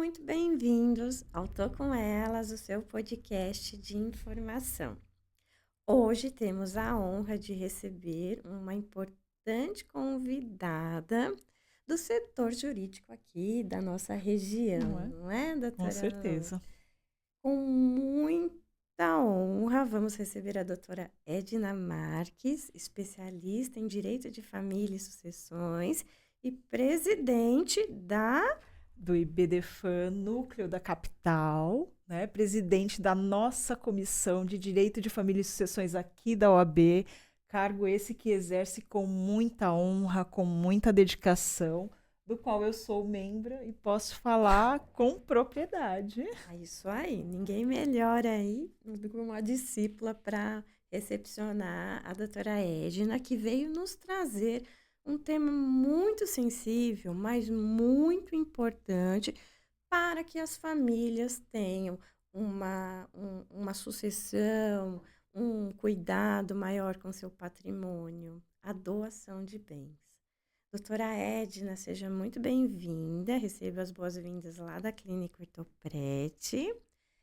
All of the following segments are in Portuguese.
Muito bem-vindos ao Tô Com Elas, o seu podcast de informação. Hoje temos a honra de receber uma importante convidada do setor jurídico aqui da nossa Não região, é? não é, Com doutora Lu? certeza. Com muita honra, vamos receber a doutora Edna Marques, especialista em Direito de Família e Sucessões e presidente da... Do IBDFAN, Núcleo da Capital, né? Presidente da nossa Comissão de Direito de Família e Sucessões aqui da OAB, cargo esse que exerce com muita honra, com muita dedicação, do qual eu sou membro e posso falar com propriedade. É isso aí, ninguém melhor aí do que uma discípula para recepcionar a doutora Edna, que veio nos trazer um tema muito sensível, mas muito importante para que as famílias tenham uma sucessão, um cuidado maior com seu patrimônio, a doação de bens. Doutora Edna, seja muito bem-vinda. Receba as boas-vindas lá da Clínica Ortoprete.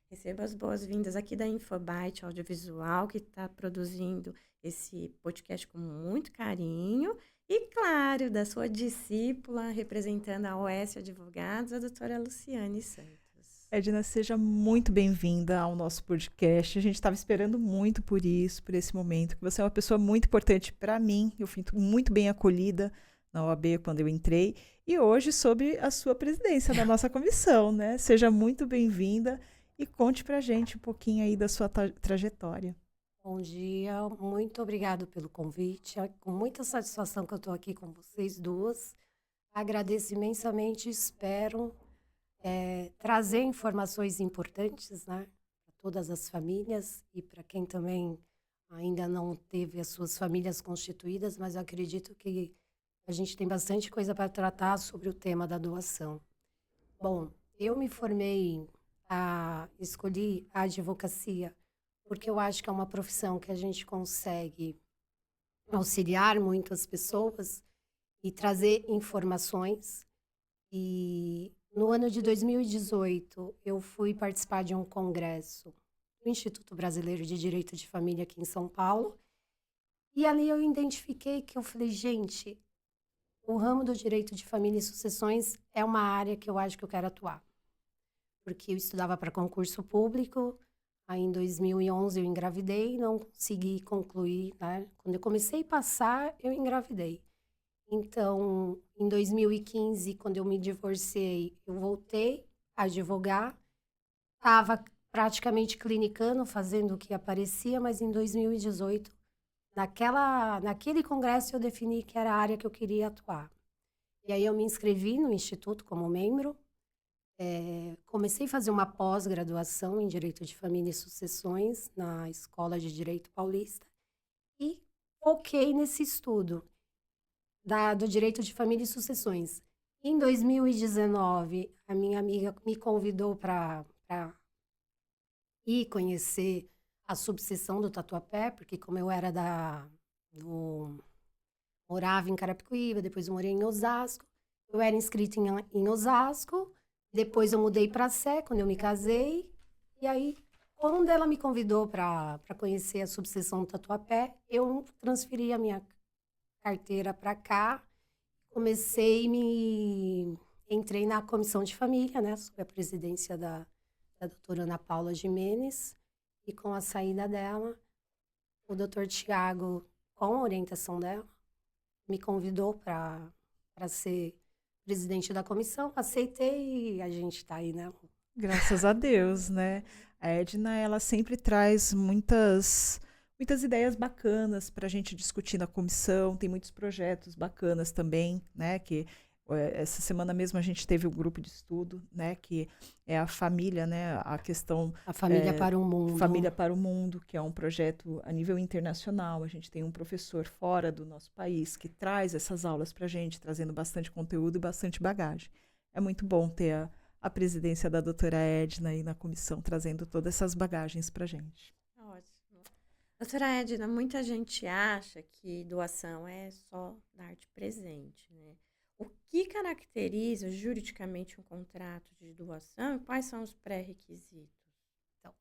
Receba as boas-vindas aqui da Infobyte Audiovisual, que está produzindo esse podcast com muito carinho. E, claro, da sua discípula, representando a OS Advogados, a doutora Luciane Santos. Edna, seja muito bem-vinda ao nosso podcast. A gente estava esperando muito por isso, por esse momento, que você é uma pessoa muito importante para mim. Eu fui muito bem acolhida na OAB quando eu entrei, e hoje sobre a sua presidência da nossa comissão, né? Seja muito bem-vinda e conte pra gente um pouquinho aí da sua trajetória. Bom dia, muito obrigado pelo convite. É com muita satisfação que eu estou aqui com vocês duas. Agradeço imensamente, espero trazer informações importantes, né, para todas as famílias e para quem também ainda não teve as suas famílias constituídas, mas eu acredito que a gente tem bastante coisa para tratar sobre o tema da doação. Bom, eu me formei, escolhi a advocacia porque eu acho que é uma profissão que a gente consegue auxiliar muitas pessoas e trazer informações. E no ano de 2018, eu fui participar de um congresso do Instituto Brasileiro de Direito de Família aqui em São Paulo. E ali eu identifiquei que eu falei, gente, o ramo do direito de família e sucessões é uma área que eu acho que eu quero atuar. Porque eu estudava para concurso público. Aí, em 2011, eu engravidei, não consegui concluir, né? Quando eu comecei a passar, eu engravidei. Então, em 2015, quando eu me divorciei, eu voltei a advogar. Estava praticamente clinicando, fazendo o que aparecia, mas em 2018, naquele congresso, eu defini que era a área que eu queria atuar. E aí, eu me inscrevi no Instituto como membro. Comecei a fazer uma pós-graduação em Direito de Família e Sucessões na Escola de Direito Paulista e foquei nesse estudo do Direito de Família e Sucessões. Em 2019, a minha amiga me convidou para ir conhecer a subseção do Tatuapé, porque como eu era morava em Carapicuíba, depois eu morei em Osasco, eu era inscrita em Osasco. Depois eu mudei para Sé, quando eu me casei. E aí, quando ela me convidou para conhecer a subseção do Tatuapé, eu transferi a minha carteira para cá. Entrei na comissão de família, né, sob a presidência da doutora Ana Paula Gimenez. E com a saída dela, o doutor Tiago, com a orientação dela, me convidou para ser presidente da comissão, aceitei e a gente está aí, né? Graças a Deus, né? A Edna, ela sempre traz muitas ideias bacanas para a gente discutir na comissão. Tem muitos projetos bacanas também, né? Que essa semana mesmo a gente teve um grupo de estudo, né? Que é a família, né? A questão A Família para o Mundo. Família para o Mundo, que é um projeto a nível internacional. A gente tem um professor fora do nosso país que traz essas aulas para a gente, trazendo bastante conteúdo e bastante bagagem. É muito bom ter a presidência da doutora Edna aí na comissão, trazendo todas essas bagagens para a gente. Ótimo. Doutora Edna, muita gente acha que doação é só dar de presente, né? O que caracteriza juridicamente um contrato de doação e quais são os pré-requisitos? Então,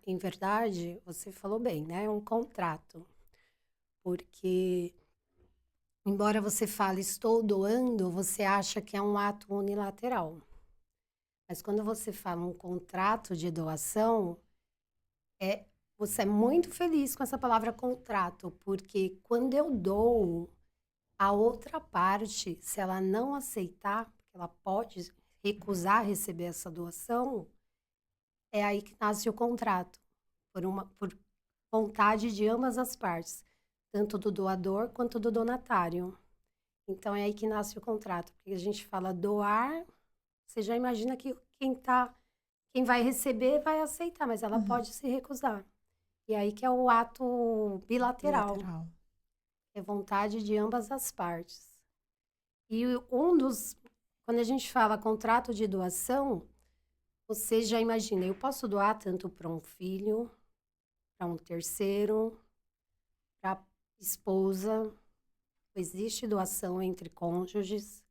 em verdade, você falou bem, né? É um contrato. Porque, embora você fale estou doando, você acha que é um ato unilateral. Mas quando você fala um contrato de doação, você é muito feliz com essa palavra contrato, porque quando eu dou, a outra parte, se ela não aceitar, porque ela pode recusar receber essa doação, é aí que nasce o contrato, por vontade de ambas as partes, tanto do doador quanto do donatário. Então é aí que nasce o contrato, porque a gente fala doar, você já imagina que quem vai receber vai aceitar, mas ela pode se recusar. E aí que é o ato bilateral. É vontade de ambas as partes. E quando a gente fala contrato de doação, você já imagina, eu posso doar tanto para um filho, para um terceiro, para esposa. Existe doação entre cônjuges.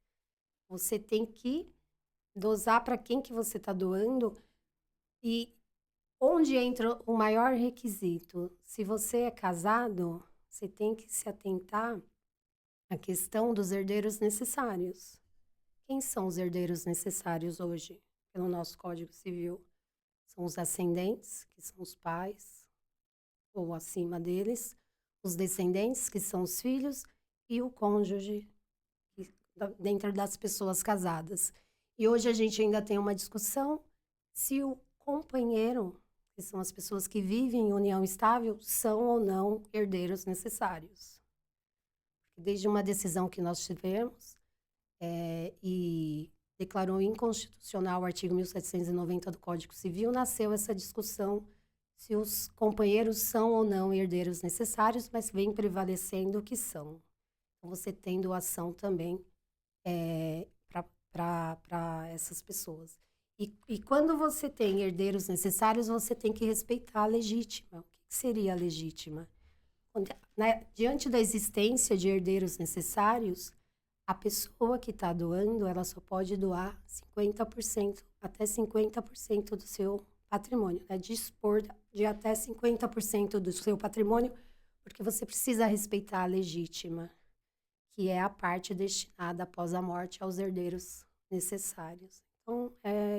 Você tem que dosar para quem que você está doando e onde entra o maior requisito. Se você é casado, você tem que se atentar à questão dos herdeiros necessários. Quem são os herdeiros necessários hoje, pelo nosso Código Civil? São os ascendentes, que são os pais, ou acima deles, os descendentes, que são os filhos, e o cônjuge, dentro das pessoas casadas. E hoje a gente ainda tem uma discussão se o companheiro, que são as pessoas que vivem em união estável, são ou não herdeiros necessários. Desde uma decisão que nós tivemos e declarou inconstitucional o artigo 1790 do Código Civil, nasceu essa discussão se os companheiros são ou não herdeiros necessários, mas vem prevalecendo que são. Então, você tem doação também para essas pessoas. E quando você tem herdeiros necessários, você tem que respeitar a legítima. O que seria a legítima? Diante da existência de herdeiros necessários, a pessoa que está doando, ela só pode doar 50%, até 50% do seu patrimônio, né? Dispor de até 50% do seu patrimônio, porque você precisa respeitar a legítima, que é a parte destinada após a morte aos herdeiros necessários. Então,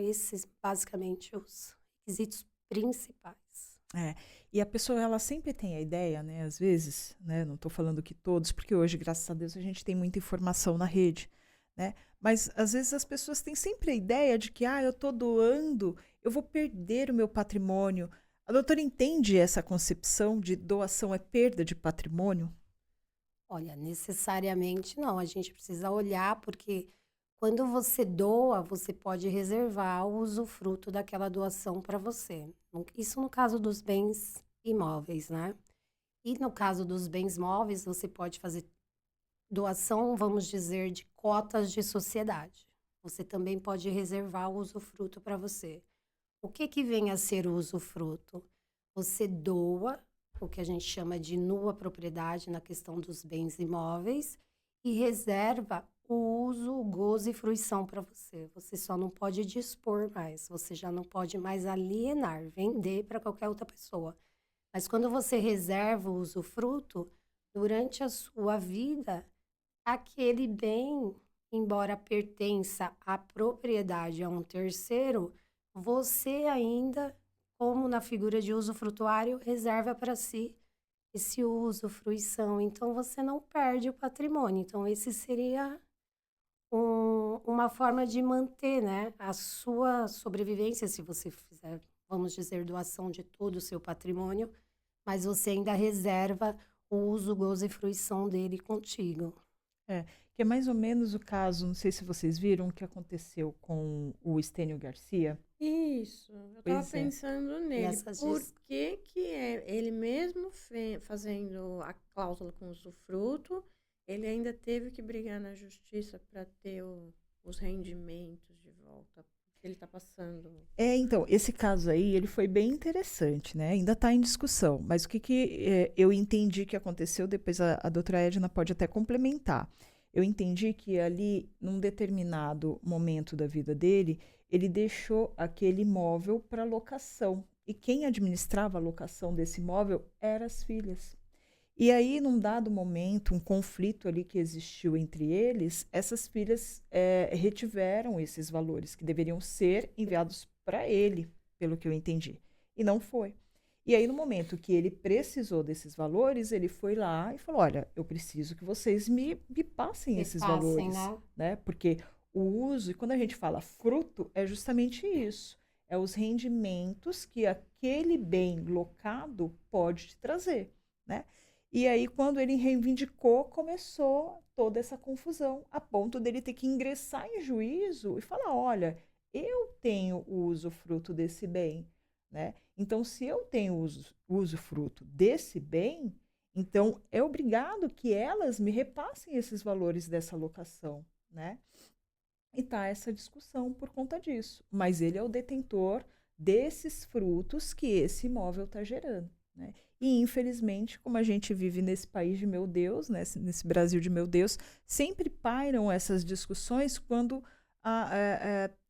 esses basicamente os requisitos principais. E a pessoa, ela sempre tem a ideia, né, às vezes, né, não estou falando que todos, porque hoje, graças a Deus, a gente tem muita informação na rede, né, mas às vezes as pessoas têm sempre a ideia de que, eu estou doando, eu vou perder o meu patrimônio. A doutora entende essa concepção de doação é perda de patrimônio? Olha, necessariamente não, a gente precisa olhar, porque quando você doa, você pode reservar o usufruto daquela doação para você. Isso no caso dos bens imóveis, né? E no caso dos bens móveis, você pode fazer doação, vamos dizer, de cotas de sociedade. Você também pode reservar o usufruto para você. O que vem a ser o usufruto? Você doa o que a gente chama de nua propriedade na questão dos bens imóveis e reserva o uso, o gozo e fruição para você. Você só não pode dispor mais, você já não pode mais alienar, vender para qualquer outra pessoa. Mas quando você reserva o usufruto, durante a sua vida, aquele bem, embora pertença à propriedade a um terceiro, você ainda, como na figura de usufrutuário, reserva para si esse uso, fruição. Então, você não perde o patrimônio. Então, esse seria uma forma de manter, né, a sua sobrevivência, se você fizer, vamos dizer, doação de todo o seu patrimônio, mas você ainda reserva o uso, gozo e fruição dele contigo. Que é mais ou menos o caso, não sei se vocês viram, o que aconteceu com o Estênio Garcia. Isso, eu estava pensando nele. Por que ele mesmo fazendo a cláusula com usufruto, ele ainda teve que brigar na justiça para ter os rendimentos de volta que ele está passando? Então, esse caso aí, ele foi bem interessante, né? Ainda está em discussão, mas o que eu entendi que aconteceu, depois a doutora Edna pode até complementar. eu entendi que ali, num determinado momento da vida dele, ele deixou aquele imóvel para locação. E quem administrava a locação desse imóvel eram as filhas. E aí, num dado momento, um conflito ali que existiu entre eles, essas filhas retiveram esses valores que deveriam ser enviados para ele, pelo que eu entendi. E não foi. E aí, no momento que ele precisou desses valores, ele foi lá e falou: olha, eu preciso que vocês me passem esses valores. Né? Porque o uso, e quando a gente fala fruto, é justamente isso. É os rendimentos que aquele bem locado pode te trazer. Né? E aí, quando ele reivindicou, começou toda essa confusão, a ponto dele ter que ingressar em juízo e falar: olha, eu tenho o usufruto desse bem. Né? Então, se eu tenho usufruto desse bem, então é obrigado que elas me repassem esses valores dessa locação. Né? E está essa discussão por conta disso. Mas ele é o detentor desses frutos que esse imóvel está gerando. Né? E, infelizmente, como a gente vive nesse país de meu Deus, né, nesse Brasil de meu Deus, sempre pairam essas discussões quando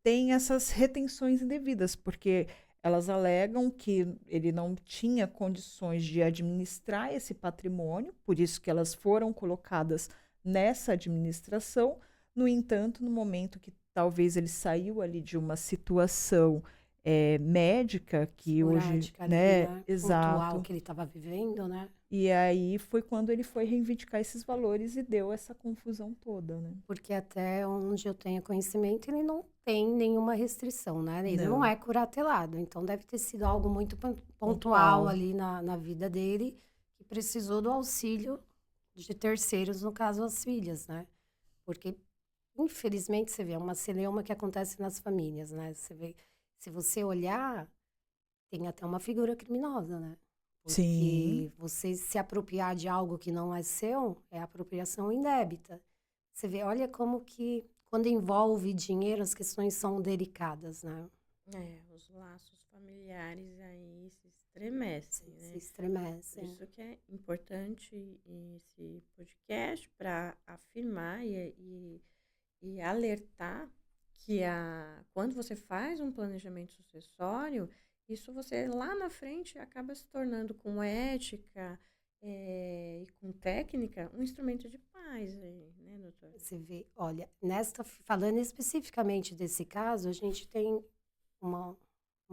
tem essas retenções indevidas, porque elas alegam que ele não tinha condições de administrar esse patrimônio, por isso que elas foram colocadas nessa administração. No entanto, no momento que talvez ele saiu ali de uma situação médica que esporádica, hoje, né, pontual exato, que ele estava vivendo, né? E aí foi quando ele foi reivindicar esses valores e deu essa confusão toda, né? Porque até onde eu tenho conhecimento, ele não tem nenhuma restrição, né? Ele não Não. é curatelado, então deve ter sido algo muito pontual Pontual. ali na vida dele, que precisou do auxílio de terceiros, no caso as filhas, né? Porque, infelizmente, você vê, é uma celeuma que acontece nas famílias, né? Você vê, se você olhar, tem até uma figura criminosa, né? Sim. Porque você se apropriar de algo que não é seu, é apropriação indébita. Você vê, olha como que, quando envolve dinheiro, as questões são delicadas, né? Os laços familiares aí se estremecem, né? Se estremecem. Por isso que é importante esse podcast para afirmar e alertar que quando você faz um planejamento sucessório, isso você lá na frente acaba se tornando com ética e com técnica um instrumento de paz, né, doutora? Você vê, olha, falando especificamente desse caso, a gente tem uma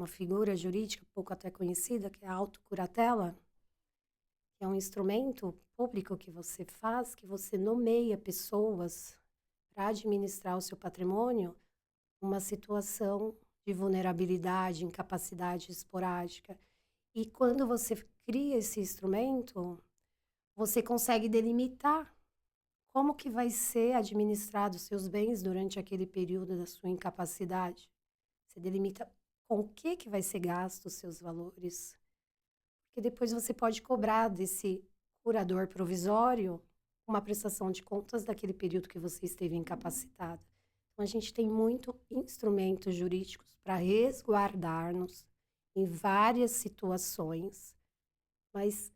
figura jurídica pouco até conhecida, que é a autocuratela, que é um instrumento público que você faz, que você nomeia pessoas para administrar o seu patrimônio numa situação de vulnerabilidade, incapacidade esporádica. E quando você cria esse instrumento, você consegue delimitar como que vai ser administrado os seus bens durante aquele período da sua incapacidade. Você delimita com o que vai ser gasto os seus valores. Porque depois você pode cobrar desse curador provisório uma prestação de contas daquele período que você esteve incapacitado. Então, a gente tem muito instrumentos jurídicos para resguardar-nos em várias situações, mas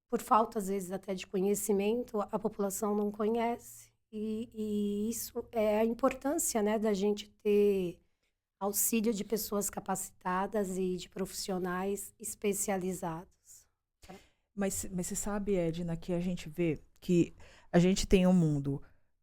por falta, às vezes, até de conhecimento, a população não conhece. E isso é a importância, né, da gente ter auxílio de pessoas capacitadas e de profissionais especializados. Mas você sabe, Edna, que a gente vê que a gente tem um mundo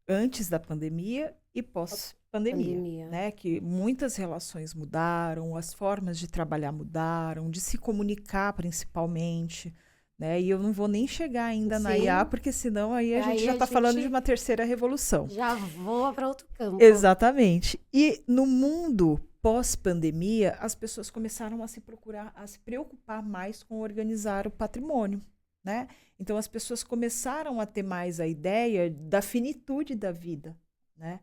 antes da pandemia e pós-pandemia, né? Que muitas relações mudaram, as formas de trabalhar mudaram, de se comunicar principalmente, né? E eu não vou nem chegar ainda na IA, porque senão aí a gente já está falando de uma terceira revolução. Já voa para outro campo. Exatamente. E no mundo pós-pandemia, as pessoas começaram a se preocupar mais com organizar o patrimônio, né? Então, as pessoas começaram a ter mais a ideia da finitude da vida, né?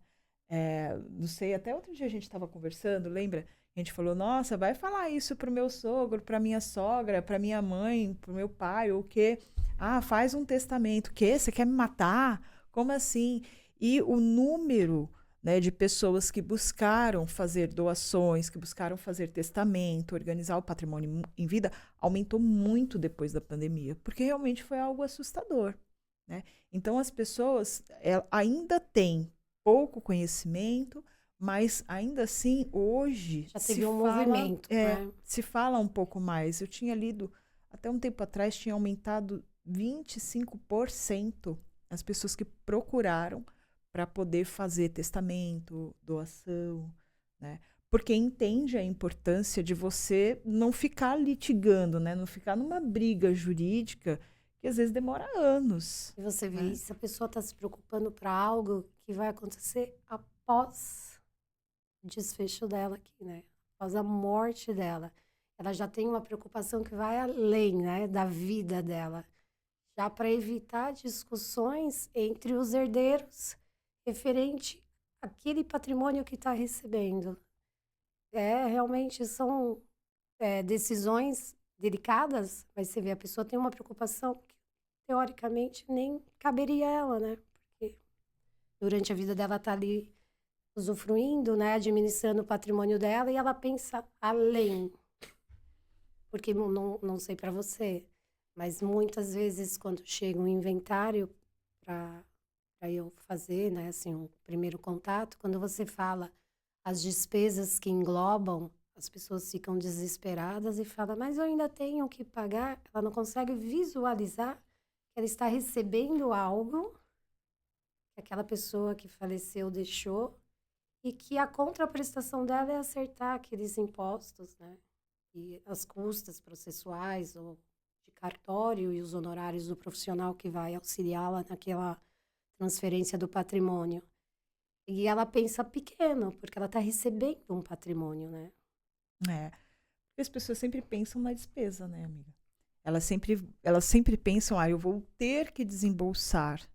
Não sei, até outro dia a gente estava conversando, lembra? A gente falou, nossa, vai falar isso pro meu sogro, pra minha sogra, pra minha mãe, pro meu pai, ou o quê? Ah, faz um testamento. O quê? Você quer me matar? Como assim? E o número, né, de pessoas que buscaram fazer doações, que buscaram fazer testamento, organizar o patrimônio em vida, aumentou muito depois da pandemia, porque realmente foi algo assustador, né? Então, as pessoas ainda têm pouco conhecimento, mas ainda assim, hoje, Já teve um movimento, né? se fala um pouco mais. Eu tinha lido, até um tempo atrás, tinha aumentado 25% as pessoas que procuraram para poder fazer testamento, doação, né? Porque entende a importância de você não ficar litigando, né? Não ficar numa briga jurídica que às vezes demora anos. E você vê Né? isso, a pessoa está se preocupando para algo que vai acontecer após o desfecho dela aqui, né? Após a morte dela. Ela já tem uma preocupação que vai além, né, da vida dela. Já para evitar discussões entre os herdeiros referente àquele patrimônio que está recebendo. Realmente são decisões delicadas, mas você vê, a pessoa tem uma preocupação que, teoricamente, nem caberia a ela, né? Porque durante a vida dela tá ali usufruindo, né? Administrando o patrimônio dela e ela pensa além. Porque não sei para você, mas muitas vezes quando chega um inventário para eu fazer, né, assim, um primeiro contato, quando você fala as despesas que englobam, as pessoas ficam desesperadas e falam, mas eu ainda tenho que pagar. Ela não consegue visualizar que ela está recebendo algo que aquela pessoa que faleceu deixou e que a contraprestação dela é acertar aqueles impostos, né? E as custas processuais ou de cartório e os honorários do profissional que vai auxiliá-la naquela transferência do patrimônio. E ela pensa pequeno, porque ela está recebendo um patrimônio, né? Porque as pessoas sempre pensam na despesa, né, amiga? Elas sempre pensam, eu vou ter que desembolsar,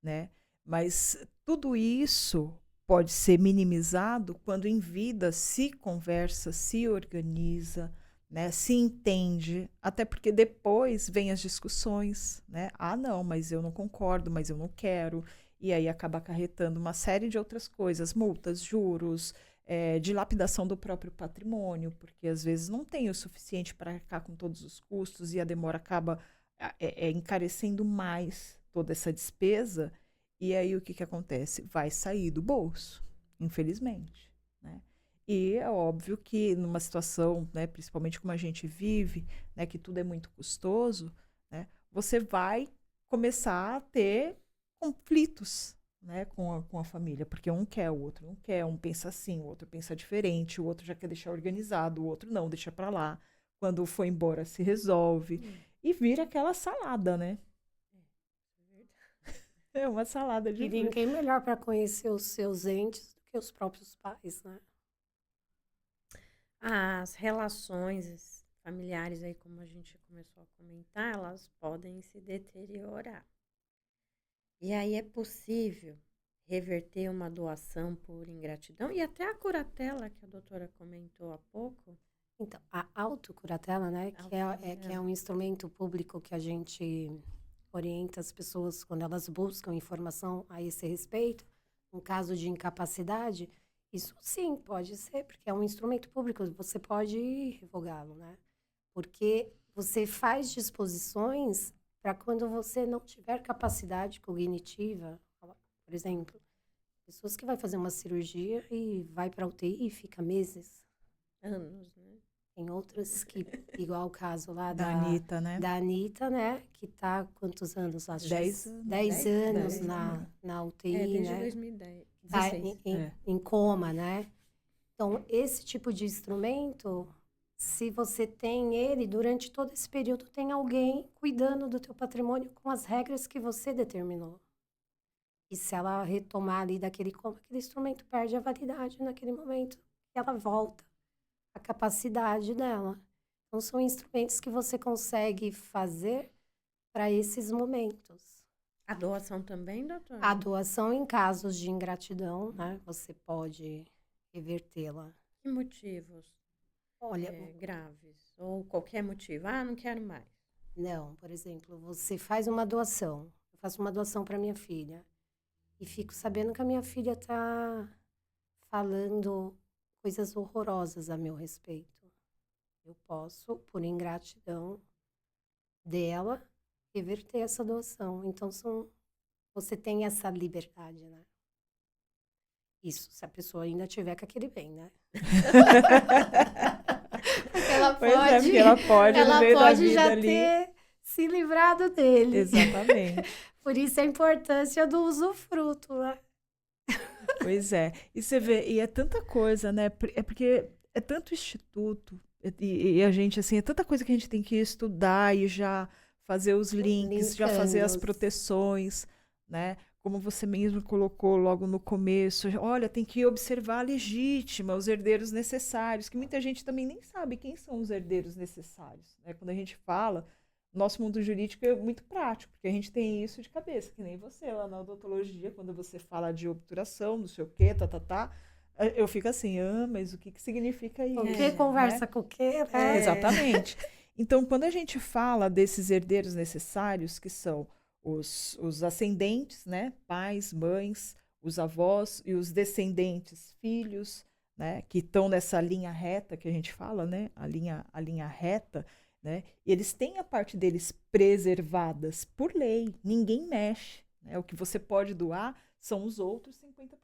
né? Mas tudo isso pode ser minimizado quando em vida se conversa, se organiza, né? Se entende, até porque depois vem as discussões, né? Não, mas eu não concordo, mas eu não quero. E aí acaba acarretando uma série de outras coisas, multas, juros, dilapidação do próprio patrimônio, porque às vezes não tem o suficiente para arcar com todos os custos e a demora acaba encarecendo mais toda essa despesa. E aí o que acontece? Vai sair do bolso, infelizmente. Né? E é óbvio que numa situação, né, principalmente como a gente vive, né, que tudo é muito custoso, né, você vai começar a ter conflitos, né, com a família, porque um quer, o outro não quer, um pensa assim, o outro pensa diferente, o outro já quer deixar organizado, o outro não, deixa para lá. Quando for embora se resolve. E vira aquela salada, né? É uma salada de... E ninguém melhor para conhecer os seus entes do que os próprios pais, né? As relações familiares aí, como a gente começou a comentar, elas podem se deteriorar. E aí é possível reverter uma doação por ingratidão e até a curatela que a doutora comentou há pouco. Então, a autocuratela, né, que é um instrumento público que a gente orienta as pessoas quando elas buscam informação a esse respeito, um caso de incapacidade, isso sim pode ser, porque é um instrumento público, você pode revogá-lo, né? Porque você faz disposições para quando você não tiver capacidade cognitiva, por exemplo, pessoas que vai fazer uma cirurgia e vai para UTI e fica meses. Anos, né? Tem outras que, igual o caso lá Da Anitta, né? Da Anitta, né? Que tá quantos anos? Acho 10 anos. 10 anos na UTI, desde né? 2010. Tá em coma, né? Então, esse tipo de instrumento, se você tem ele, durante todo esse período, tem alguém cuidando do teu patrimônio com as regras que você determinou. E se ela retomar ali daquele coma, aquele instrumento perde a validade naquele momento. E ela volta a capacidade dela. Então, são instrumentos que você consegue fazer para esses momentos. A doação também, doutora? A doação em casos de ingratidão, né? Você pode revertê-la. Que motivos? Olha, graves? Ou qualquer motivo? Não quero mais. Não, por exemplo, você faz uma doação. Eu faço uma doação para minha filha. E fico sabendo que a minha filha está falando coisas horrorosas a meu respeito. Eu posso, por ingratidão dela, reverter essa doação. Então, são você tem essa liberdade, né? Isso, se a pessoa ainda tiver com aquele bem, né? Porque ela Pois é, pode, porque ela pode no ela meio da pode vida já ali. ter se livrado dele. Exatamente. Por isso a importância do usufruto, né? Pois é. E você vê, e é tanta coisa, né? É porque é tanto instituto, e a gente, assim, é tanta coisa que a gente tem que estudar e já fazer os links, já fazer as Linkando. proteções, né? Como você mesmo colocou logo no começo, olha, tem que observar a legítima, os herdeiros necessários, que muita gente também nem sabe quem são os herdeiros necessários, né? Quando a gente fala, nosso mundo jurídico é muito prático, porque a gente tem isso de cabeça, que nem você lá na odontologia, quando você fala de obturação, não sei o quê, eu fico assim, mas o que significa isso? O que conversa né? com o quê, né? Exatamente. Então, quando a gente fala desses herdeiros necessários, que são os ascendentes, né? Pais, mães, os avós e os descendentes, filhos, né? Que estão nessa linha reta que a gente fala, né? A linha reta, né? E eles têm a parte deles preservadas por lei, ninguém mexe, né? O que você pode doar são os outros 50%.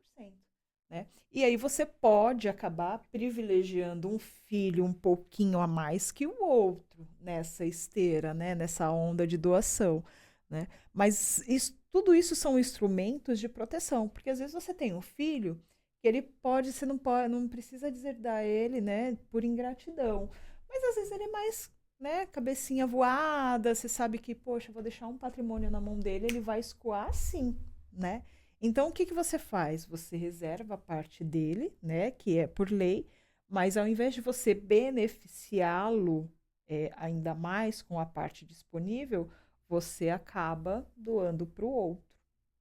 Né? E aí você pode acabar privilegiando um filho um pouquinho a mais que o outro nessa esteira, né? Nessa onda de doação. Né? Mas tudo isso são instrumentos de proteção, porque às vezes você tem um filho que você não precisa deserdar ele, né? Por ingratidão. Mas às vezes ele é mais, né, cabecinha voada, você sabe que, poxa, vou deixar um patrimônio na mão dele, ele vai escoar sim, né? Então, o que você faz? Você reserva a parte dele, né, que é por lei, mas ao invés de você beneficiá-lo ainda mais com a parte disponível, você acaba doando para o outro.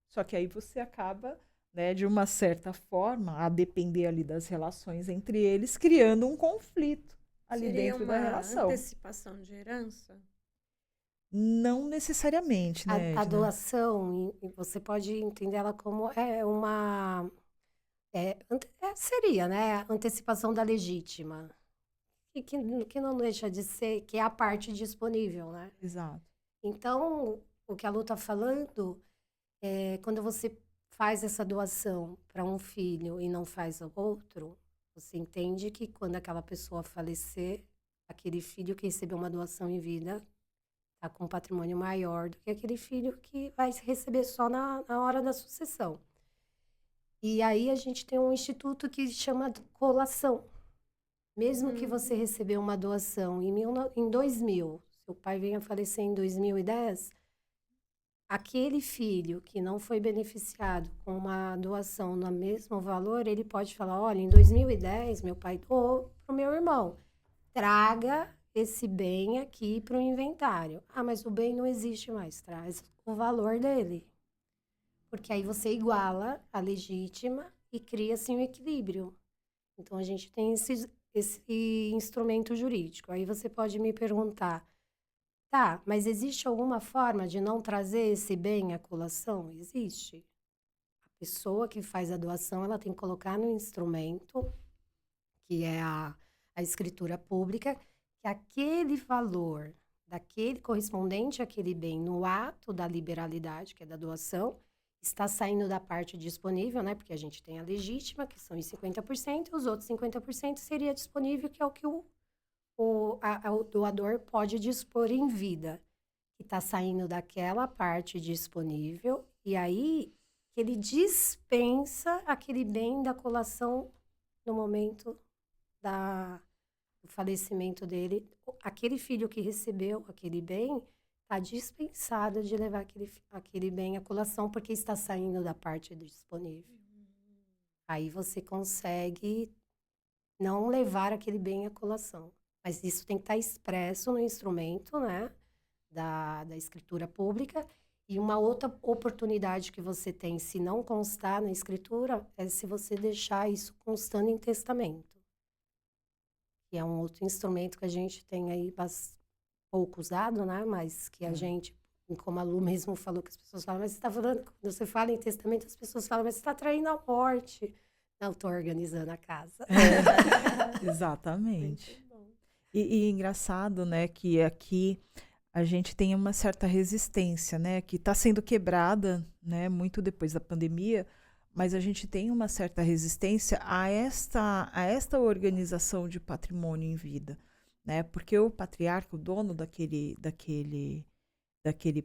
Só que aí você acaba, né, de uma certa forma, a depender ali das relações entre eles, criando um conflito ali dentro da relação. Seria uma antecipação de herança? Não necessariamente, né, A Edna? doação, você pode entender ela como seria, né? Antecipação da legítima. Que não deixa de ser, que é a parte disponível, né? Exato. Então, o que a Lu está falando é quando você faz essa doação para um filho e não faz ao outro, você entende que quando aquela pessoa falecer, aquele filho que recebeu uma doação em vida está com um patrimônio maior do que aquele filho que vai receber só na hora da sucessão. E aí a gente tem um instituto que chama colação. Mesmo que você recebeu uma doação em 2000, seu pai venha falecer em 2010, aquele filho que não foi beneficiado com uma doação no mesmo valor, ele pode falar, olha, em 2010 meu pai doou para o meu irmão, traga esse bem aqui para o inventário. Ah, mas o bem não existe mais, traz o valor dele. Porque aí você iguala a legítima e cria-se um equilíbrio. Então, a gente tem esse instrumento jurídico. Aí você pode me perguntar, tá, mas existe alguma forma de não trazer esse bem à colação? Existe. A pessoa que faz a doação, ela tem que colocar no instrumento, que é a escritura pública, que aquele valor daquele correspondente àquele bem no ato da liberalidade, que é da doação, está saindo da parte disponível, né? Porque a gente tem a legítima, que são os 50%, e os outros 50% seria disponível, que é o que o doador pode dispor em vida, que está saindo daquela parte disponível, e aí ele dispensa aquele bem da colação no momento do falecimento dele. Aquele filho que recebeu aquele bem está dispensado de levar aquele bem à colação, porque está saindo da parte disponível. Aí você consegue não levar aquele bem à colação. Mas isso tem que estar expresso no instrumento, né, da escritura pública. E uma outra oportunidade que você tem, se não constar na escritura, é se você deixar isso constando em testamento. Que é um outro instrumento que a gente tem aí pouco usado, né? Mas que a gente, como a Lu mesmo falou, que as pessoas falam, mas você está falando, quando você fala em testamento, as pessoas falam, mas você está traindo a morte. Não, estou organizando a casa. Exatamente. E engraçado, né, que aqui a gente tem uma certa resistência, né, que está sendo quebrada, né, muito depois da pandemia, mas a gente tem uma certa resistência a esta organização de patrimônio em vida, né, porque o patriarca, o dono daquele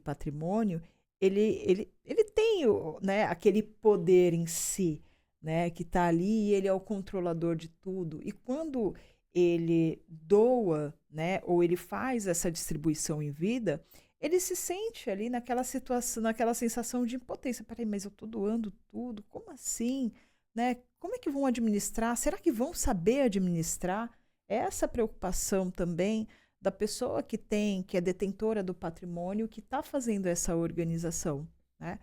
patrimônio, ele tem né, aquele poder em si, né, que está ali e ele é o controlador de tudo. E quando ele doa, né, ou ele faz essa distribuição em vida, ele se sente ali naquela situação, naquela sensação de impotência. Peraí, mas eu estou doando tudo? Como assim? Né? Como é que vão administrar? Será que vão saber administrar? Essa preocupação também da pessoa que é detentora do patrimônio, que está fazendo essa organização, né?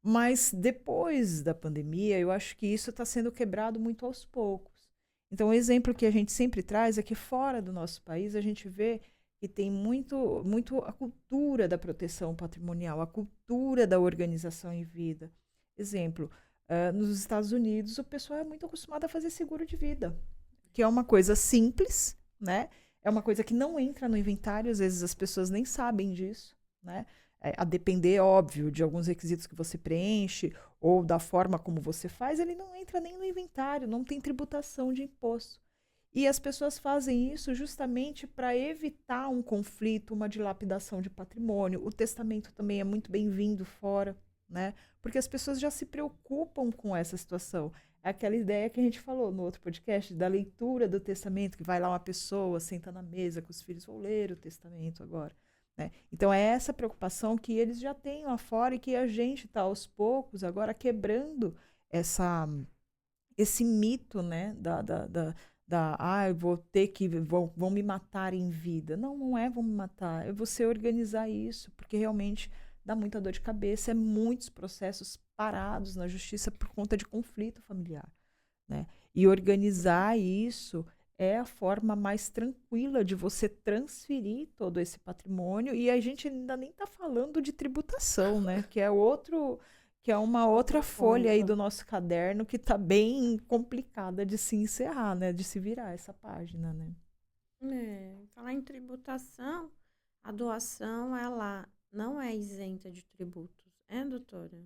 Mas depois da pandemia, eu acho que isso está sendo quebrado muito aos poucos. Então, o exemplo que a gente sempre traz é que fora do nosso país a gente vê que tem muito a cultura da proteção patrimonial, a cultura da organização em vida. Exemplo, nos Estados Unidos o pessoal é muito acostumado a fazer seguro de vida, que é uma coisa simples, né? É uma coisa que não entra no inventário, às vezes as pessoas nem sabem disso, né? A depender, óbvio, de alguns requisitos que você preenche ou da forma como você faz, ele não entra nem no inventário, não tem tributação de imposto. E as pessoas fazem isso justamente para evitar um conflito, uma dilapidação de patrimônio. O testamento também é muito bem-vindo fora, né? Porque as pessoas já se preocupam com essa situação. É aquela ideia que a gente falou no outro podcast, da leitura do testamento, que vai lá uma pessoa, senta na mesa com os filhos, vou ler o testamento agora. Né? Então, é essa preocupação que eles já têm lá fora e que a gente está, aos poucos, agora quebrando esse mito, né, eu vou ter que, vão me matar em vida. Não, não é vão me matar, é você organizar isso, porque realmente dá muita dor de cabeça, é muitos processos parados na justiça por conta de conflito familiar, né? E organizar isso é a forma mais tranquila de você transferir todo esse patrimônio, e a gente ainda nem está falando de tributação, né? Que é uma outra folha aí do nosso caderno que está bem complicada de se encerrar, né? De se virar essa página, né? Falar em tributação, a doação, ela não é isenta de tributos, doutora?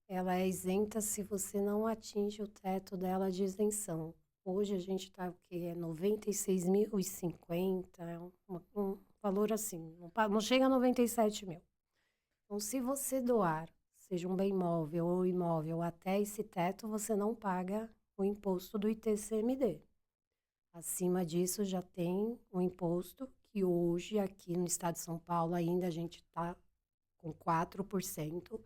Ela é isenta se você não atinge o teto dela de isenção. Hoje a gente está, o quê? É 96.050, é um valor assim, não chega a 97 mil. Então, se você doar, seja um bem móvel ou imóvel, até esse teto, você não paga o imposto do ITCMD. Acima disso, já tem um imposto que hoje, aqui no estado de São Paulo, ainda a gente está com 4%,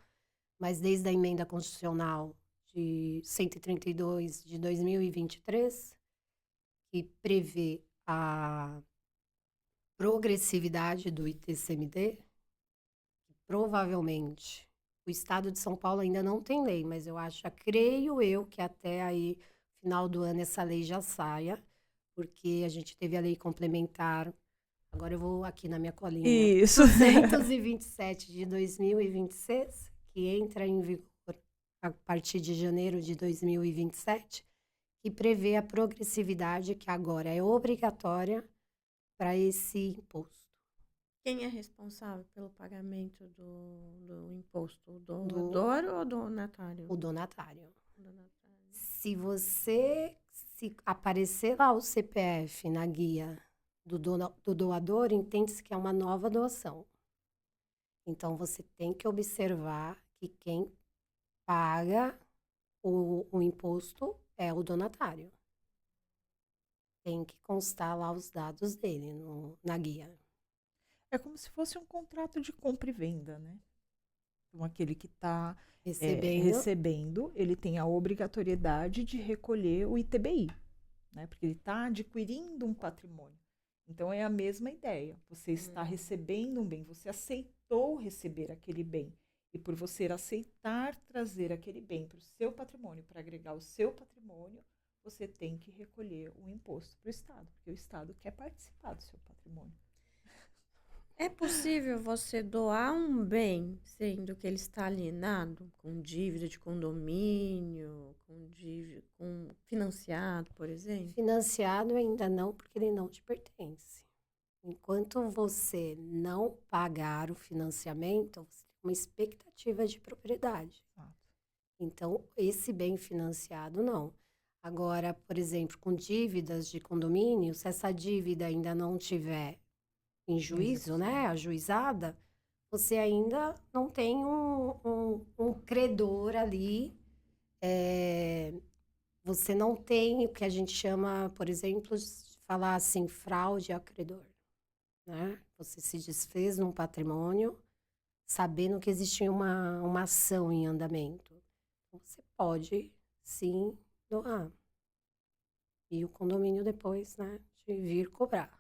mas desde a emenda constitucional de 132 de 2023, que prevê a progressividade do ITCMD, provavelmente o estado de São Paulo ainda não tem lei, mas creio eu que até aí final do ano essa lei já saia, porque a gente teve a lei complementar, agora eu vou aqui na minha colinha, Isso. 227 de 2026, que entra em vigor a partir de janeiro de 2027, que prevê a progressividade que agora é obrigatória para esse imposto. Quem é responsável pelo pagamento do imposto? O doador ou o donatário? O donatário. Se aparecer lá o CPF na guia do doador, entende-se que é uma nova doação. Então, você tem que observar que quem paga o imposto é o donatário. Tem que constar lá os dados dele na guia. É como se fosse um contrato de compra e venda, né? Então, aquele que está recebendo, ele tem a obrigatoriedade de recolher o ITBI, né? Porque ele está adquirindo um patrimônio. Então, é a mesma ideia. Você está recebendo um bem, você aceitou receber aquele bem. E por você aceitar trazer aquele bem para o seu patrimônio, para agregar o seu patrimônio, você tem que recolher o imposto para o Estado, porque o Estado quer participar do seu patrimônio. É possível você doar um bem, sendo que ele está alienado, com dívida de condomínio, financiado, por exemplo? Financiado ainda não, porque ele não te pertence. Enquanto você não pagar o financiamento, você tem uma expectativa de propriedade. Exato. Então, esse bem financiado, não. Agora, por exemplo, com dívidas de condomínio, se essa dívida ainda não tiver em juízo, né, ajuizada, você ainda não tem um credor ali. Você não tem o que a gente chama, por exemplo, de falar assim, fraude ao credor, né? Você se desfez num patrimônio sabendo que existia uma ação em andamento. Você pode, sim, doar. E o condomínio depois, né, de vir cobrar.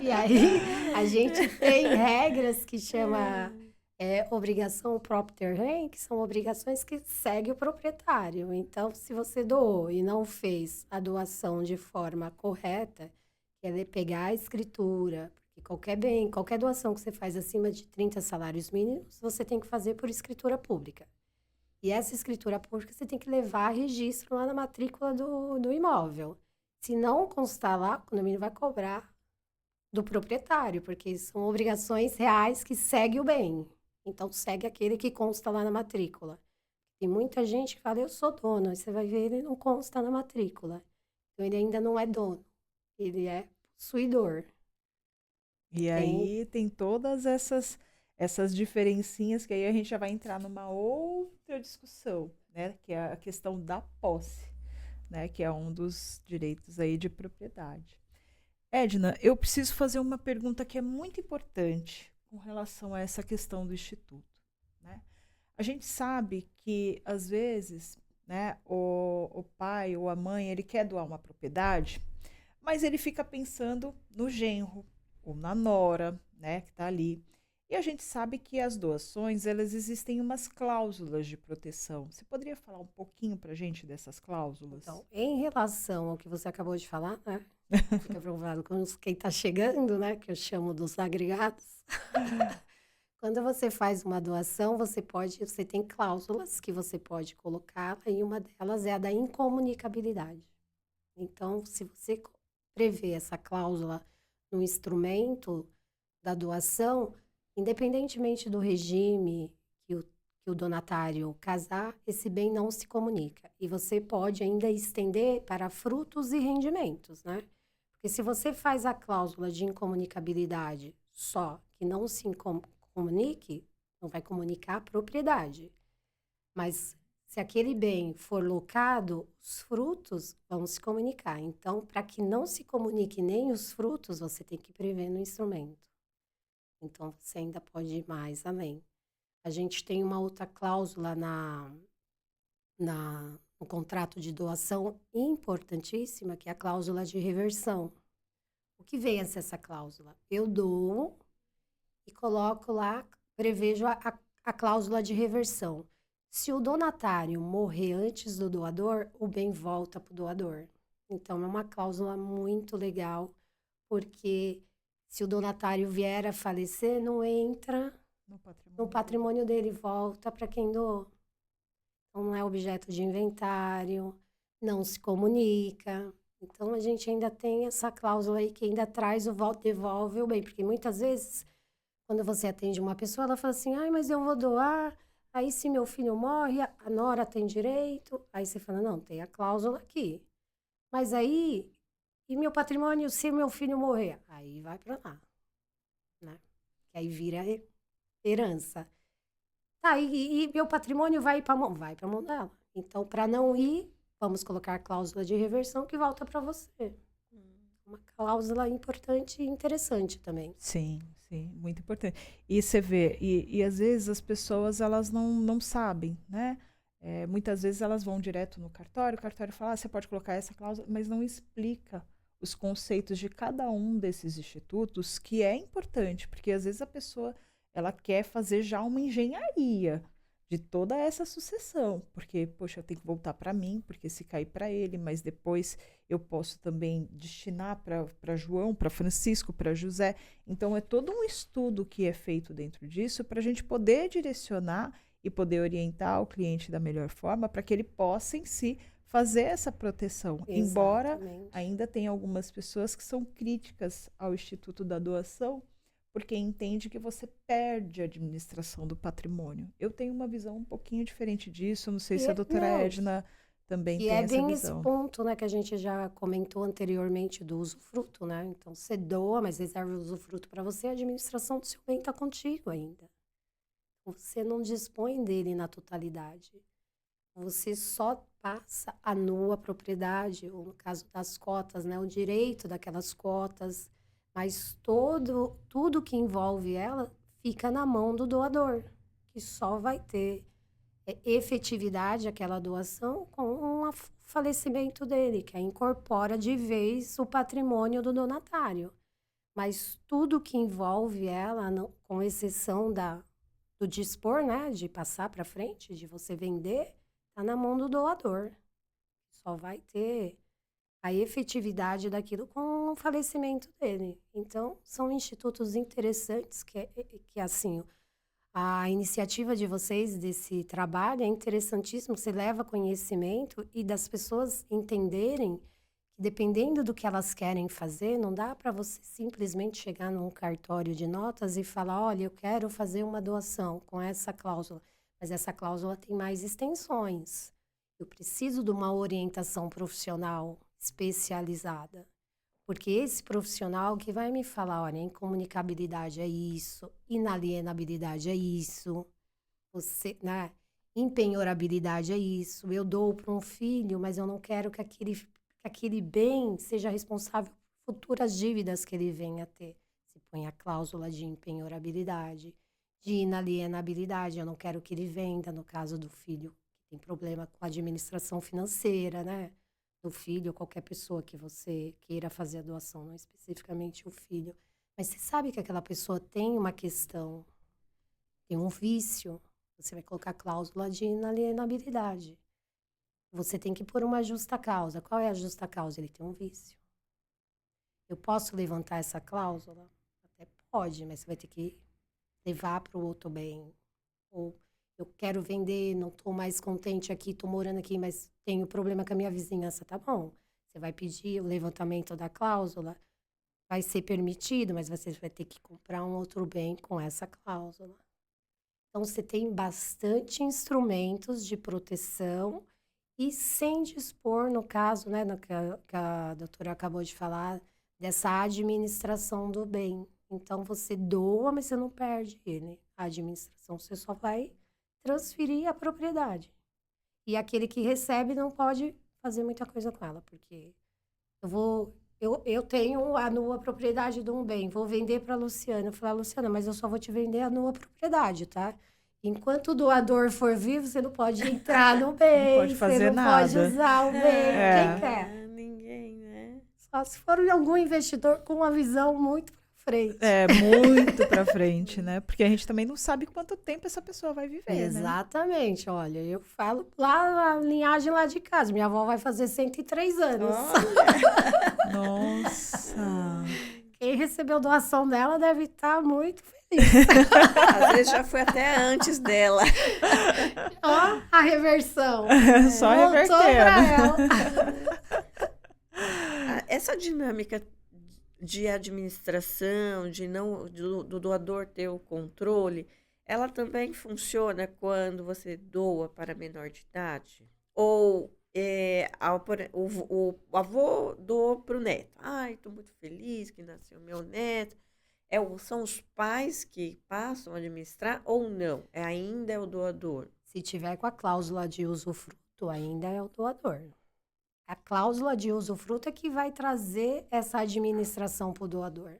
E aí, a gente tem regras que chama obrigação property rent, que são obrigações que segue o proprietário. Então, se você doou e não fez a doação de forma correta, que é pegar a escritura, porque qualquer doação que você faz acima de 30 salários mínimos, você tem que fazer por escritura pública. E essa escritura pública você tem que levar a registro lá na matrícula do imóvel. Se não constar lá, o condomínio vai cobrar do proprietário, porque são obrigações reais que seguem o bem. Então, segue aquele que consta lá na matrícula. Tem muita gente que fala, eu sou dono. Aí você vai ver, ele não consta na matrícula. Então, ele ainda não é dono. Ele é possuidor. E aí tem todas essas diferencinhas que aí a gente já vai entrar numa outra discussão, né? Que é a questão da posse, né? Que é um dos direitos aí de propriedade. Edna, eu preciso fazer uma pergunta que é muito importante com relação a essa questão do instituto, né? A gente sabe que, às vezes, né, o pai ou a mãe, ele quer doar uma propriedade, mas ele fica pensando no genro ou na nora, né, que está ali. E a gente sabe que as doações, elas existem umas cláusulas de proteção. Você poderia falar um pouquinho para a gente dessas cláusulas? Então, em relação ao que você acabou de falar, né? Fica preocupado com quem está chegando, né? Que eu chamo dos agregados. Quando você faz uma doação, você tem cláusulas que você pode colocar, e uma delas é a da incomunicabilidade. Então, se você prevê essa cláusula no instrumento da doação, independentemente do regime que o donatário casar, esse bem não se comunica. E você pode ainda estender para frutos e rendimentos, né? Porque se você faz a cláusula de incomunicabilidade só, que não se comunique, não vai comunicar a propriedade. Mas se aquele bem for locado, os frutos vão se comunicar. Então, para que não se comunique nem os frutos, você tem que prever no instrumento. Então, você ainda pode ir mais além. A gente tem uma outra cláusula no contrato de doação importantíssima, que é a cláusula de reversão. O que vem a ser essa cláusula? Eu dou e coloco lá, prevejo a cláusula de reversão. Se o donatário morrer antes do doador, o bem volta para o doador. Então, é uma cláusula muito legal, porque se o donatário vier a falecer, não entra no patrimônio dele, volta para quem doou. Então, não é objeto de inventário, não se comunica. Então, a gente ainda tem essa cláusula aí que ainda traz devolve o bem. Porque muitas vezes, quando você atende uma pessoa, ela fala assim, ai, mas eu vou doar, aí se meu filho morre, a nora tem direito. Aí você fala, não, tem a cláusula aqui. Mas aí, e meu patrimônio se meu filho morrer? Aí vai para lá, né? Que aí vira herança. Tá, e meu patrimônio vai para a mão dela. Então, para não ir, vamos colocar a cláusula de reversão que volta para você. Uma cláusula importante e interessante também. Sim, muito importante. E você vê, e às vezes as pessoas, elas não sabem, né? Muitas vezes elas vão direto no cartório, o cartório fala, você pode colocar essa cláusula, mas não explica os conceitos de cada um desses institutos, que é importante, porque às vezes a pessoa, ela quer fazer já uma engenharia de toda essa sucessão, porque, poxa, eu tenho que voltar para mim, porque se cair para ele, mas depois eu posso também destinar para João, para Francisco, para José. Então, é todo um estudo que é feito dentro disso para a gente poder direcionar e poder orientar o cliente da melhor forma para que ele possa, em si, fazer essa proteção. Embora Exatamente. ainda tenha algumas pessoas que são críticas ao Instituto da Doação, porque entende que você perde a administração do patrimônio. Eu tenho uma visão um pouquinho diferente disso, não sei se a doutora Não, Edna também e tem é essa bem esse visão. ponto, né, que a gente já comentou anteriormente do usufruto, né? Então, você doa, mas reserva o usufruto para você, a administração do seu bem está contigo ainda. Você não dispõe dele na totalidade. Você só passa a nua propriedade, ou no caso das cotas, né, o direito daquelas cotas, mas tudo que envolve ela fica na mão do doador, que só vai ter efetividade aquela doação com o falecimento dele, que aí incorpora de vez o patrimônio do donatário. Mas tudo que envolve ela, com exceção do dispor, né, de passar para frente, de você vender, está na mão do doador. Só vai ter a efetividade daquilo com o falecimento dele. Então, são institutos interessantes que assim, a iniciativa de vocês desse trabalho é interessantíssimo. Você leva conhecimento e das pessoas entenderem que, dependendo do que elas querem fazer, não dá para você simplesmente chegar num cartório de notas e falar: olha, eu quero fazer uma doação com essa cláusula, mas essa cláusula tem mais extensões. Eu preciso de uma orientação profissional especializada. Porque esse profissional que vai me falar, olha, incomunicabilidade é isso, inalienabilidade é isso, você, né? Empenhorabilidade é isso. Eu dou para um filho, mas eu não quero que aquele bem seja responsável por futuras dívidas que ele venha a ter. Se põe a cláusula de empenhorabilidade, de inalienabilidade. Eu não quero que ele venda, no caso do filho que tem problema com a administração financeira, né? Do filho, qualquer pessoa que você queira fazer a doação, não especificamente o filho. Mas você sabe que aquela pessoa tem uma questão, tem um vício, você vai colocar cláusula de inalienabilidade. Você tem que pôr uma justa causa. Qual é a justa causa? Ele tem um vício. Eu posso levantar essa cláusula? Até pode, mas você vai ter que levar para o outro bem. Ou eu quero vender, não estou mais contente aqui, estou morando aqui, mas tenho problema com a minha vizinhança, tá bom. Você vai pedir o levantamento da cláusula, vai ser permitido, mas você vai ter que comprar um outro bem com essa cláusula. Então, você tem bastante instrumentos de proteção e sem dispor, no caso, né, no que a doutora acabou de falar, dessa administração do bem. Então, você doa, mas você não perde ele. A administração, você só vai transferir a propriedade. E aquele que recebe não pode fazer muita coisa com ela, porque eu tenho a nua propriedade de um bem, vou vender para a Luciana. Eu falei: Luciana, mas eu só vou te vender a nua propriedade, tá? Enquanto o doador for vivo, você não pode entrar no bem, Não pode fazer você não nada. pode usar o bem. Quem quer? Ninguém, né? Só se for algum investidor com uma visão muito pra frente. Muito pra frente, né? Porque a gente também não sabe quanto tempo essa pessoa vai viver, né? Exatamente. Olha, eu falo lá na linhagem lá de casa. Minha avó vai fazer 103 anos. Nossa! Quem recebeu doação dela deve estar muito feliz. Às vezes já foi até antes dela. Ó, a reversão. Só Voltou pra revertendo. ela. Essa dinâmica de administração, do doador ter o controle, ela também funciona quando você doa para menor de idade? Ou o avô doou para o neto? Ai, estou muito feliz que nasceu meu neto. São os pais que passam a administrar ou não? Ainda é o doador? Se tiver com a cláusula de usufruto, ainda é o doador. A cláusula de usufruto é que vai trazer essa administração para o doador.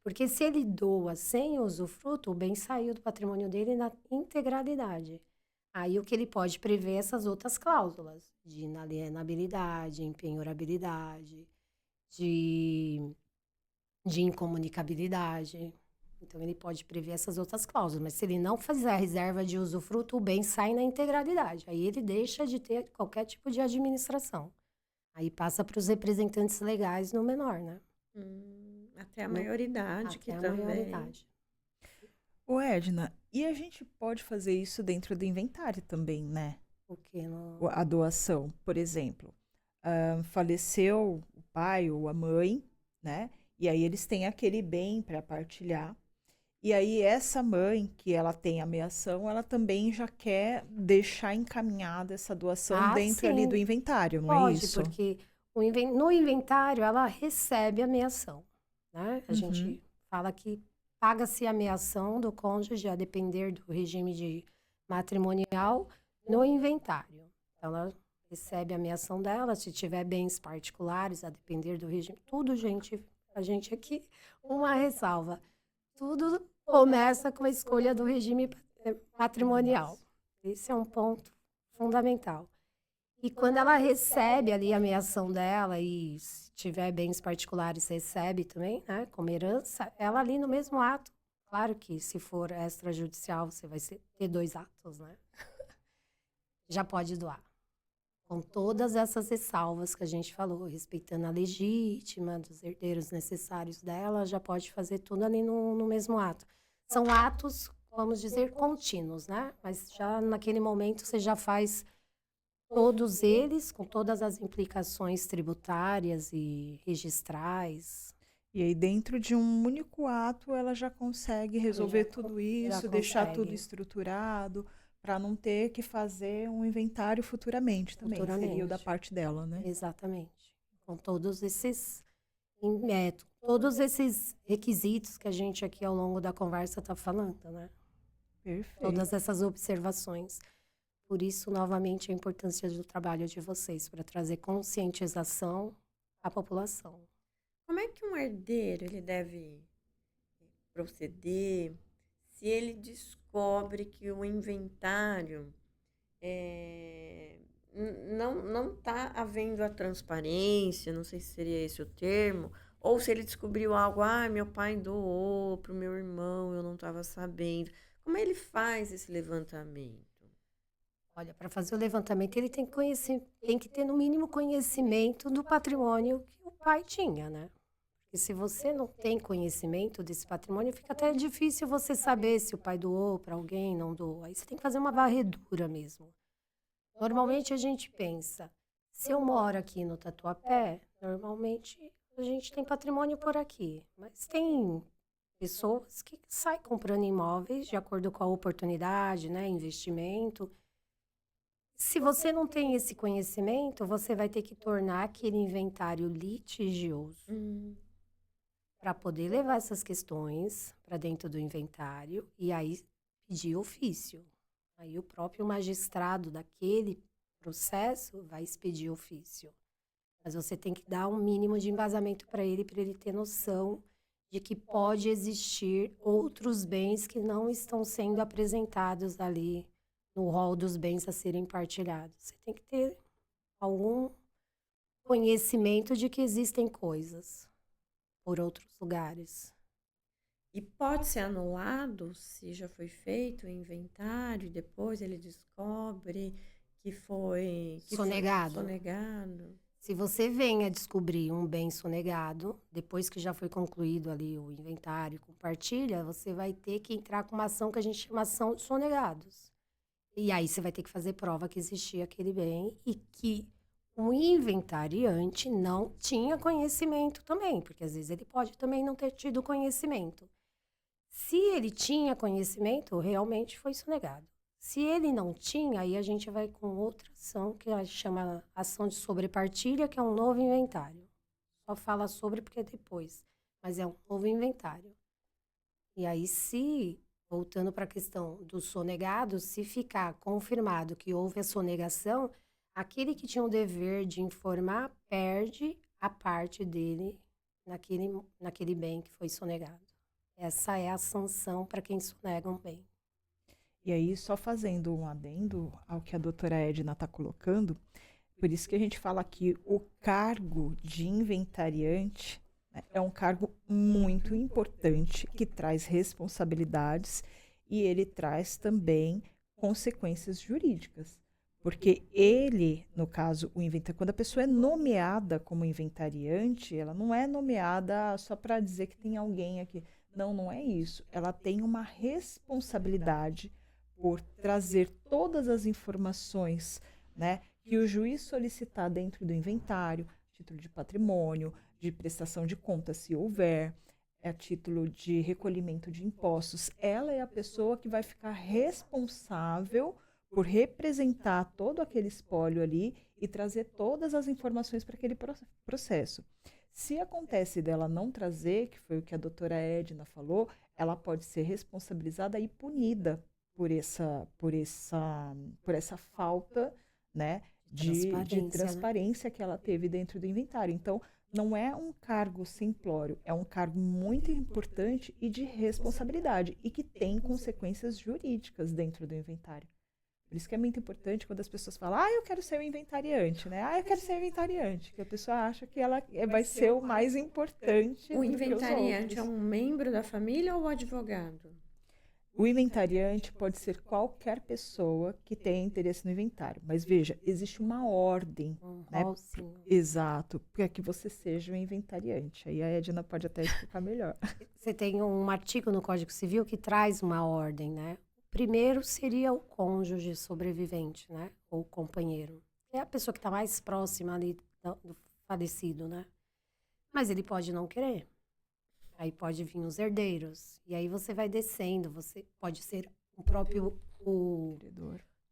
Porque se ele doa sem usufruto, o bem saiu do patrimônio dele na integralidade. Aí o que ele pode prever essas outras cláusulas de inalienabilidade, empenhorabilidade, de incomunicabilidade. Então, ele pode prever essas outras cláusulas. Mas se ele não fizer a reserva de usufruto, o bem sai na integralidade. Aí ele deixa de ter qualquer tipo de administração. Aí passa para os representantes legais no menor, né? Até a maioridade, que Até a também. maioridade. Ô, Edna, e a gente pode fazer isso dentro do inventário também, né? O que não... A doação, por exemplo, faleceu o pai ou a mãe, né? E aí eles têm aquele bem para partilhar. E aí essa mãe, que ela tem ameação, ela também já quer deixar encaminhada essa doação Ah, dentro ali do sim, inventário, não é pode, isso? porque no inventário ela recebe a meação, né? A Uhum. gente fala que paga-se a meação do cônjuge a depender do regime de matrimonial no inventário. Então, ela recebe a meação dela, se tiver bens particulares, a depender do regime. Tudo, gente, a gente aqui, uma ressalva. Tudo começa com a escolha do regime matrimonial. Esse é um ponto fundamental. E quando ela recebe ali a meação dela e se tiver bens particulares, recebe também, né, como herança, ela ali no mesmo ato. Claro que se for extrajudicial, você vai ter 2 atos, né? Já pode doar. Com todas essas ressalvas que a gente falou, respeitando a legítima, dos herdeiros necessários dela, já pode fazer tudo ali no mesmo ato. São atos, vamos dizer, contínuos, né? Mas já naquele momento você já faz todos eles, com todas as implicações tributárias e registrais. E aí, dentro de um único ato, ela já consegue resolver tudo Já isso, deixar tudo consegue, estruturado, para não ter que fazer um inventário futuramente também. Seria o da futuramente. parte dela, né? Exatamente. Com todos esses requisitos que a gente aqui ao longo da conversa está falando, né? Todas Perfeito. essas observações. Por isso, novamente, a importância do trabalho de vocês para trazer conscientização à população. Como é que um herdeiro ele deve proceder se ele descobre que o inventário não está havendo a transparência, não sei se seria esse o termo, ou se ele descobriu algo, meu pai doou para o meu irmão, eu não estava sabendo. Como ele faz esse levantamento? Olha, para fazer o levantamento, ele tem que ter no mínimo conhecimento do patrimônio que o pai tinha, né? Porque se você não tem conhecimento desse patrimônio, fica até difícil você saber se o pai doou para alguém, não doou. Aí você tem que fazer uma varredura mesmo. Normalmente a gente pensa, se eu moro aqui no Tatuapé, normalmente a gente tem patrimônio por aqui. Mas tem pessoas que saem comprando imóveis de acordo com a oportunidade, né? Investimento. Se você não tem esse conhecimento, você vai ter que tornar aquele inventário litigioso Hum, para poder levar essas questões para dentro do inventário e aí pedir ofício. Aí o próprio magistrado daquele processo vai expedir ofício. Mas você tem que dar um mínimo de embasamento para ele ter noção de que pode existir outros bens que não estão sendo apresentados ali no rol dos bens a serem partilhados. Você tem que ter algum conhecimento de que existem coisas por outros lugares. E pode ser anulado se já foi feito o inventário e depois ele descobre que foi Sonegado. sonegado. Se você vem a descobrir um bem sonegado, depois que já foi concluído ali o inventário com partilha, você vai ter que entrar com uma ação que a gente chama ação de sonegados. E aí você vai ter que fazer prova que existia aquele bem e que o inventariante não tinha conhecimento também, porque às vezes ele pode também não ter tido conhecimento. Se ele tinha conhecimento, realmente foi sonegado. Se ele não tinha, aí a gente vai com outra ação, que a gente chama ação de sobrepartilha, que é um novo inventário. Só fala sobre porque é depois, mas é um novo inventário. E aí, voltando para a questão do sonegado, se ficar confirmado que houve a sonegação, aquele que tinha o dever de informar perde a parte dele naquele bem que foi sonegado. Essa é a sanção para quem sonega um bem. E aí, só fazendo um adendo ao que a doutora Edna está colocando, por isso que a gente fala que o cargo de inventariante, né, é um cargo muito importante, que traz responsabilidades e ele traz também consequências jurídicas. Porque ele, no caso, o inventário, quando a pessoa é nomeada como inventariante, ela não é nomeada só para dizer que tem alguém aqui. Não, não é isso. Ela tem uma responsabilidade por trazer todas as informações, né, que o juiz solicitar dentro do inventário, título de patrimônio, de prestação de contas, se houver, a título de recolhimento de impostos, ela é a pessoa que vai ficar responsável por representar todo aquele espólio ali e trazer todas as informações para aquele processo. Se acontece dela não trazer, que foi o que a doutora Edna falou, ela pode ser responsabilizada e punida por essa falta, né, de transparência, né, que ela teve dentro do inventário. Então, não é um cargo simplório, é um cargo muito importante e de responsabilidade, e que tem consequências jurídicas dentro do inventário. Por isso que é muito importante quando as pessoas falam, eu quero ser o inventariante, né? Eu quero ser o inventariante, que a pessoa acha que ela vai ser o mais importante. O inventariante é um membro da família ou o advogado? O inventariante pode ser qualquer pessoa que tenha interesse no inventário. Mas veja, existe uma ordem, né? Exato, para que você seja o inventariante. Aí a Edna pode até explicar melhor. Você tem um artigo no Código Civil que traz uma ordem, né? Primeiro seria o cônjuge sobrevivente, né? Ou companheiro. É a pessoa que está mais próxima ali do falecido, né? Mas ele pode não querer. Aí pode vir os herdeiros. E aí você vai descendo. Você pode ser o próprio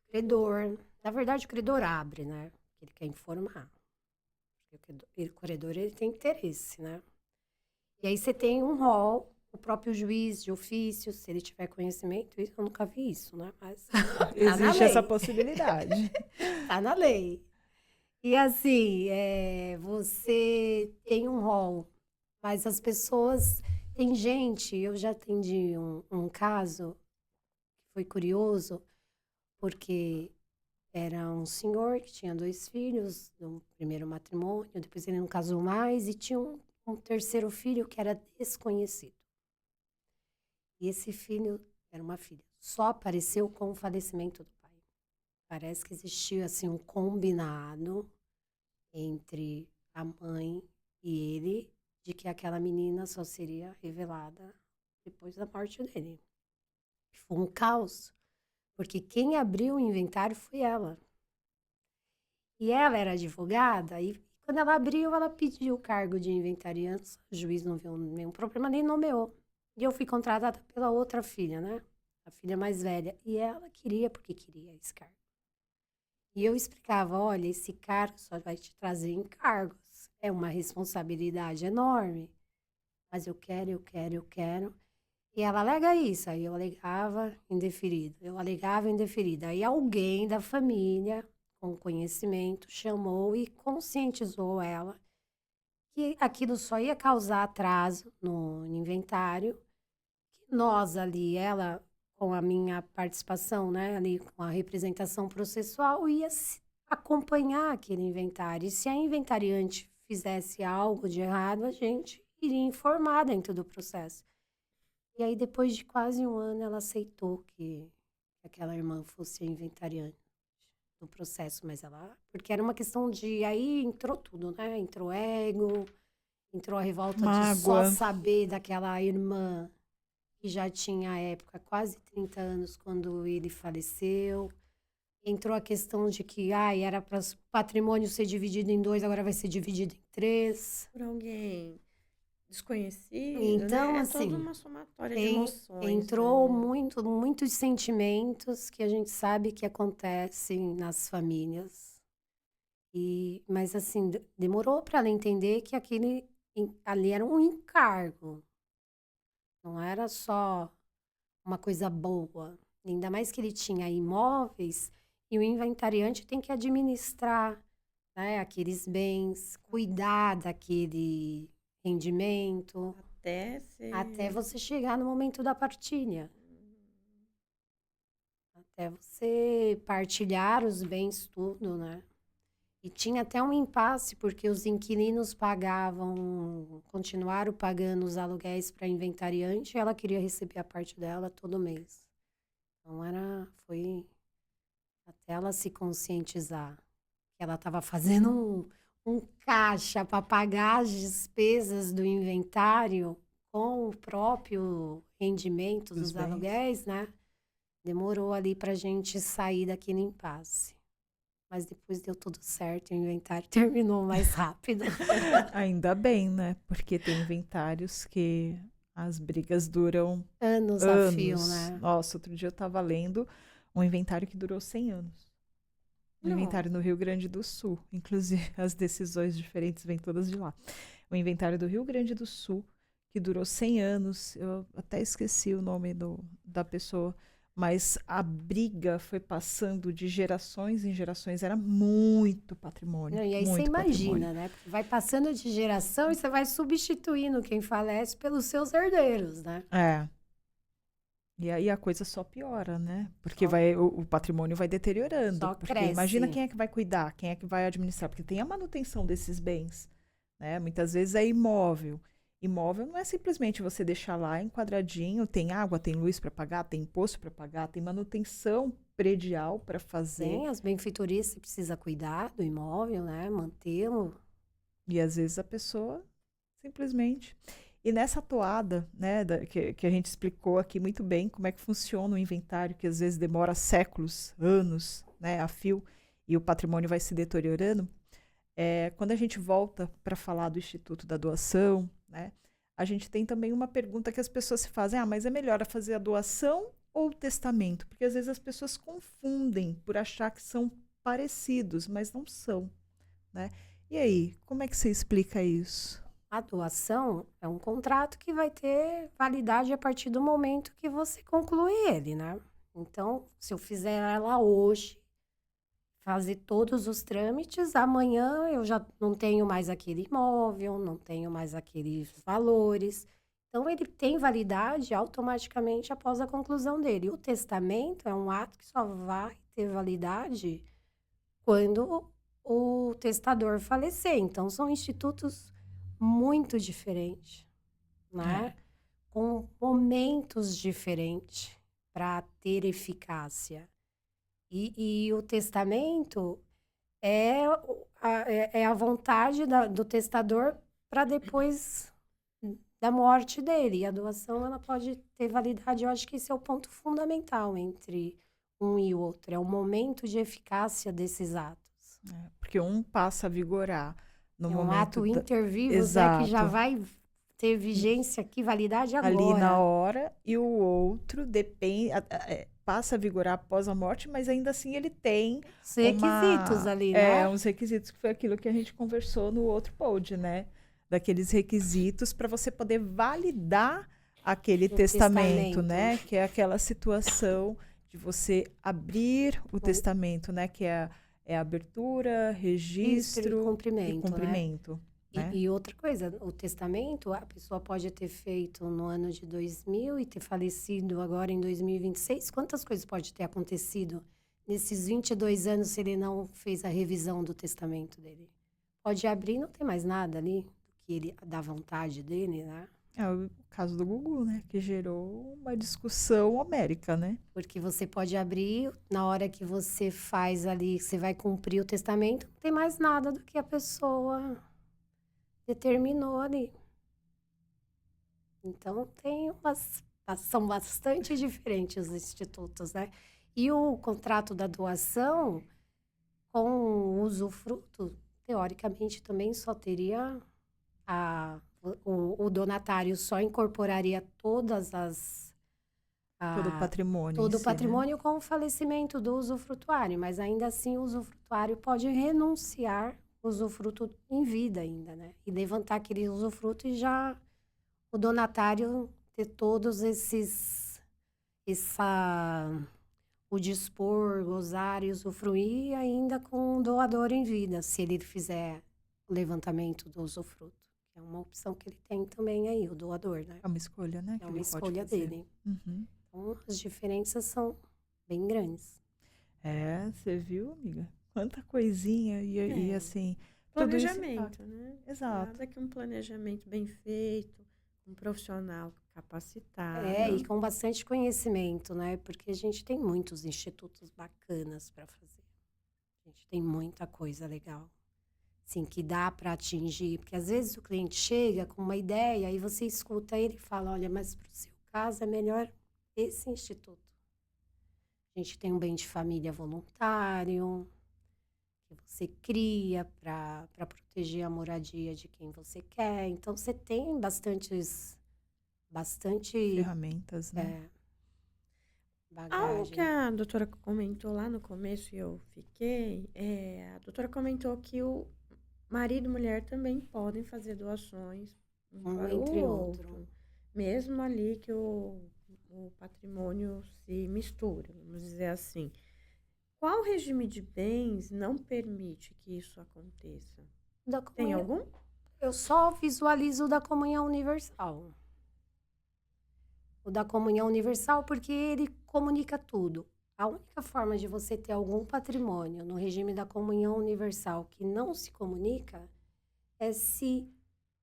credor. Na verdade, o credor abre, né? Ele quer informar. O credor, ele tem interesse, né? E aí você tem um rol. O próprio juiz de ofício, se ele tiver conhecimento, eu nunca vi isso, né? Mas existe essa possibilidade. Tá na lei. E assim, você tem um rol, mas as pessoas... Tem gente, eu já atendi um caso que foi curioso, porque era um senhor que tinha 2 filhos, no primeiro matrimônio, depois ele não casou mais, e tinha um terceiro filho que era desconhecido. E esse filho era uma filha. Só apareceu com o falecimento do pai. Parece que existia assim, um combinado entre a mãe e ele de que aquela menina só seria revelada depois da morte dele. Foi um caos, porque quem abriu o inventário foi ela. E ela era advogada, e quando ela abriu, ela pediu o cargo de inventariante. O juiz não viu nenhum problema, nem nomeou. E eu fui contratada pela outra filha, né? A filha mais velha. E ela queria, porque queria esse cargo. E eu explicava, olha, esse cargo só vai te trazer encargos. É uma responsabilidade enorme. Mas eu quero. E ela alega isso. Aí eu alegava indeferido. Aí alguém da família, com conhecimento, chamou e conscientizou ela que aquilo só ia causar atraso no inventário. Nós ali, ela com a minha participação, né, ali com a representação processual, ia acompanhar aquele inventário. E se a inventariante fizesse algo de errado, a gente iria informar dentro do processo. E aí, depois de quase 1 ano, ela aceitou que aquela irmã fosse a inventariante do processo, mas porque era uma questão de... Aí entrou tudo, né? Entrou ego, entrou a revolta de só saber daquela irmã que já tinha, à época, quase 30 anos quando ele faleceu. Entrou a questão de que era para o patrimônio ser dividido em 2, agora vai ser dividido em 3. Por alguém desconhecido, então, né? Assim, toda uma somatória de emoções. Entrou muitos sentimentos que a gente sabe que acontecem nas famílias. Mas, assim, demorou para ela entender que ali era um encargo. Não era só uma coisa boa. Ainda mais que ele tinha imóveis e o inventariante tem que administrar, né, aqueles bens, cuidar daquele rendimento. Até você chegar no momento da partilha. Até você partilhar os bens, tudo, né? E tinha até um impasse, porque os inquilinos continuaram pagando os aluguéis para a inventariante, e ela queria receber a parte dela todo mês. Então foi até ela se conscientizar que ela estava fazendo um caixa para pagar as despesas do inventário com o próprio rendimento dos aluguéis, né? Demorou ali pra gente sair daquele impasse. Mas depois deu tudo certo, o inventário terminou mais rápido. Ainda bem, né? Porque tem inventários que as brigas duram Anos a fio, anos. né? Nossa, outro dia eu estava lendo um inventário que durou 100 anos. Um inventário no Rio Grande do Sul. Inclusive, as decisões diferentes vêm todas de lá. O inventário do Rio Grande do Sul, que durou 100 anos. Eu até esqueci o nome da pessoa. Mas a briga foi passando de gerações em gerações. Era muito patrimônio. Não, e aí você Muito patrimônio. imagina, né? Porque vai passando de geração e você vai substituindo quem falece pelos seus herdeiros, né? É. E aí a coisa só piora, né? Porque Só, o patrimônio vai deteriorando. só Porque imagina cresce. quem é que vai cuidar, quem é que vai administrar, porque tem a manutenção desses bens, né? Muitas vezes é imóvel. Imóvel não é simplesmente você deixar lá enquadradinho, tem água, tem luz para pagar, tem imposto para pagar, tem manutenção predial para fazer. Tem as benfeitorias, você precisa cuidar do imóvel, né? Mantê-lo. E às vezes a pessoa simplesmente. E nessa toada, né, que a gente explicou aqui muito bem como é que funciona o inventário, que às vezes demora séculos, anos, né, a fio, e o patrimônio vai se deteriorando. Quando a gente volta para falar do Instituto da Doação, né, a gente tem também uma pergunta que as pessoas se fazem: mas é melhor fazer a doação ou o testamento? Porque às vezes as pessoas confundem por achar que são parecidos, mas não são, né? E aí, como é que você explica isso? A doação é um contrato que vai ter validade a partir do momento que você conclui ele, né? Então, se eu fizer ela hoje, fazer todos os trâmites, amanhã eu já não tenho mais aquele imóvel, não tenho mais aqueles valores. Então, ele tem validade automaticamente após a conclusão dele. O testamento é um ato que só vai ter validade quando o testador falecer. Então, são institutos muito diferentes, né? É. Com momentos diferentes para ter eficácia. E o testamento é a vontade do testador para depois da morte dele. E a doação, ela pode ter validade. Eu acho que esse é o ponto fundamental entre um e o outro. É o momento de eficácia desses atos. Porque um passa a vigorar no É um momento ato intervivos, né, que já exato, vai ter vigência aqui, validade ali na agora. hora, e o outro depende, passa a vigorar após a morte, mas ainda assim ele tem Os requisitos ali, né? uns requisitos, que foi aquilo que a gente conversou no outro pod, né? Daqueles requisitos para você poder validar aquele O testamento, testamento. né? Que é aquela situação de você abrir o testamento, né? Que é a abertura, registro E cumprimento, e cumprimento. Né? E outra coisa, o testamento, a pessoa pode ter feito no ano de 2000 e ter falecido agora em 2026. Quantas coisas pode ter acontecido nesses 22 anos se ele não fez a revisão do testamento dele? Pode abrir e não tem mais nada ali que ele, da vontade dele, né? É o caso do Gugu, né? Que gerou uma discussão homérica, né? Porque você pode abrir, na hora que você faz ali, você vai cumprir o testamento, não tem mais nada do que a pessoa determinou ali. Então, são bastante diferentes os institutos, né? E o contrato da doação, com o usufruto, teoricamente, também só teria o donatário só incorporaria todas Todo o patrimônio todo em o si, patrimônio com o falecimento do usufrutuário, mas ainda assim o usufrutuário pode renunciar o usufruto em vida ainda, né? E levantar aquele usufruto e já o donatário ter todos o dispor, gozar e usufruir ainda com o doador em vida, se ele fizer o levantamento do usufruto. É uma opção que ele tem também aí, o doador, né? É uma escolha, né? É Que uma ele pode escolha fazer. dele. Uhum. Então, as diferenças são bem grandes. Você viu, amiga? Quanta coisinha e assim... tudo isso Planejamento, né? Exato. Nada que um planejamento bem feito, um profissional capacitado. E com bastante conhecimento, né? Porque a gente tem muitos institutos bacanas para fazer. A gente tem muita coisa legal. Assim, que dá para atingir. Porque às vezes o cliente chega com uma ideia e você escuta ele e fala, olha, mas para o seu caso é melhor esse instituto. A gente tem um bem de família voluntário, que você cria para proteger a moradia de quem você quer. Então, você tem bastante Ferramentas, né? Algo que bagagem. a doutora comentou lá no começo e eu fiquei, a doutora comentou que o marido e mulher também podem fazer doações um para o Entre outro. outro, mesmo ali que o patrimônio se mistura, vamos dizer assim. Qual regime de bens não permite que isso aconteça? Da Tem comunhão, algum? eu só visualizo o da comunhão universal. O da comunhão universal, porque ele comunica tudo. A única forma de você ter algum patrimônio no regime da comunhão universal que não se comunica é se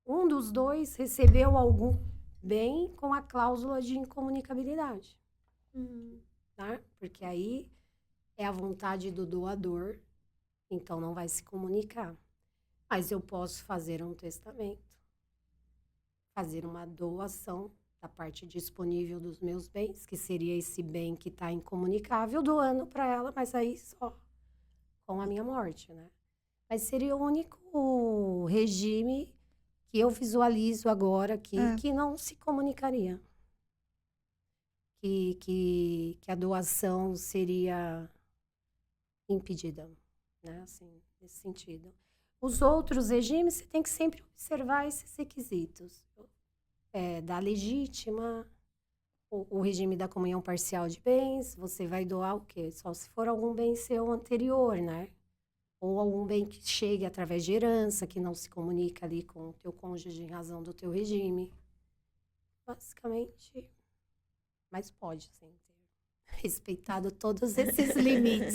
um dos dois recebeu algum bem com a cláusula de incomunicabilidade, tá? Porque aí é a vontade do doador, então não vai se comunicar. Mas eu posso fazer um testamento, fazer uma doação da parte disponível dos meus bens, que seria esse bem que está incomunicável, doando para ela, mas aí só com a minha morte, né? Mas seria o único regime que eu visualizo agora aqui que não se comunicaria. Que a doação seria impedida, né? Assim, nesse sentido. Os outros regimes, você tem que sempre observar esses requisitos. Da legítima, o regime da comunhão parcial de bens, você vai doar o quê? Só se for algum bem seu anterior, né? Ou algum bem que chegue através de herança, que não se comunica ali com o teu cônjuge em razão do teu regime. Basicamente, mas pode, sim, ter respeitado todos esses limites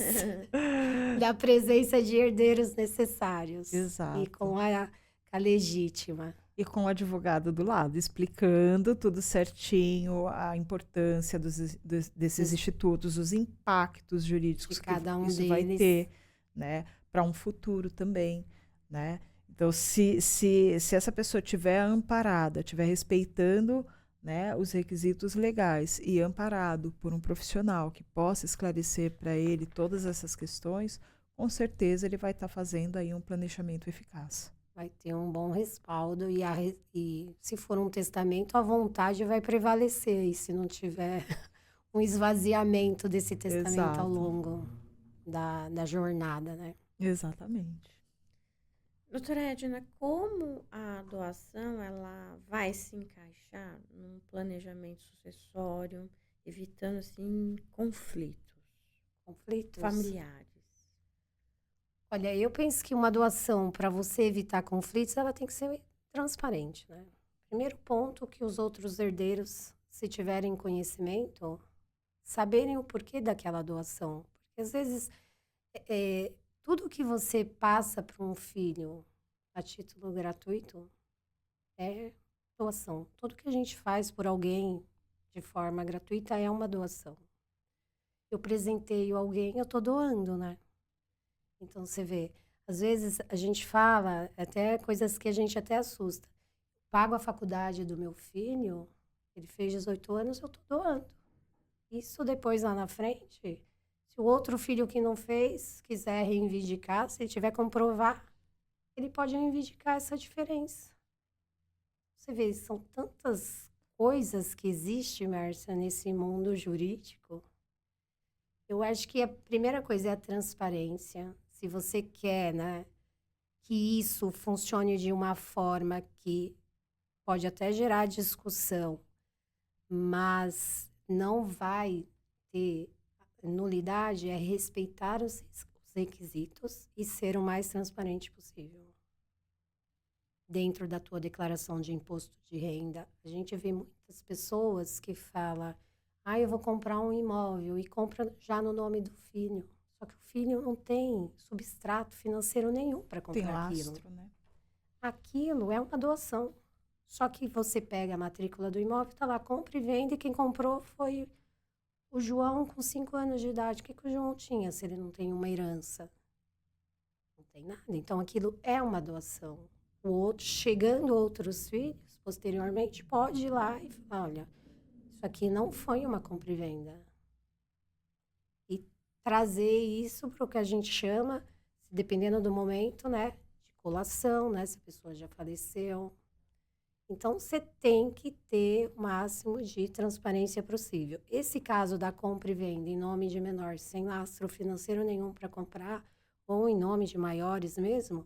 da presença de herdeiros necessários. Exato. E com a legítima. E com o advogado do lado, explicando tudo certinho, a importância desses institutos, os impactos jurídicos De cada um isso vai deles. ter, né, para um futuro também, né? Então, se essa pessoa estiver amparada, estiver respeitando, né, os requisitos legais e amparado por um profissional que possa esclarecer para ele todas essas questões, com certeza ele vai estar fazendo aí um planejamento eficaz. Vai ter um bom respaldo e se for um testamento, a vontade vai prevalecer. E se não tiver um esvaziamento desse testamento ao Exato. longo da jornada, né? Exatamente. Doutora Edna, como a doação ela vai se encaixar num planejamento sucessório, evitando assim conflitos familiares? Olha, eu penso que uma doação, para você evitar conflitos, ela tem que ser transparente, né? Primeiro ponto, que os outros herdeiros, se tiverem conhecimento, saberem o porquê daquela doação. Porque, às vezes, tudo que você passa para um filho a título gratuito é doação. Tudo que a gente faz por alguém de forma gratuita é uma doação. Eu presenteio alguém, eu estou doando, né? Então, você vê, às vezes a gente fala até coisas que a gente até assusta. Pago a faculdade do meu filho, ele fez 18 anos, eu estou doando. Isso depois, lá na frente, se o outro filho que não fez quiser reivindicar, se ele tiver como provar, ele pode reivindicar essa diferença. Você vê, são tantas coisas que existem, Márcia, nesse mundo jurídico. Eu acho que a primeira coisa é a transparência. Se você quer, né, que isso funcione de uma forma que pode até gerar discussão, mas não vai ter nulidade, é respeitar os requisitos e ser o mais transparente possível. Dentro da tua declaração de imposto de renda, a gente vê muitas pessoas que falam, eu vou comprar um imóvel e compra já no nome do filho. Só que o filho não tem substrato financeiro nenhum para comprar aquilo. Tem lastro, né? Aquilo é uma doação. Só que você pega a matrícula do imóvel, tá lá, compra e vende, e quem comprou foi o João com 5 anos de idade. O que o João tinha se ele não tem uma herança? Não tem nada. Então, aquilo é uma doação. O outro, chegando outros filhos, posteriormente, pode ir lá e falar, olha, isso aqui não foi uma compra e venda. E trazer isso para o que a gente chama, dependendo do momento, né, de colação, né, se a pessoa já faleceu. Então, você tem que ter o máximo de transparência possível. Esse caso da compra e venda em nome de menor, sem lastro financeiro nenhum para comprar, ou em nome de maiores mesmo,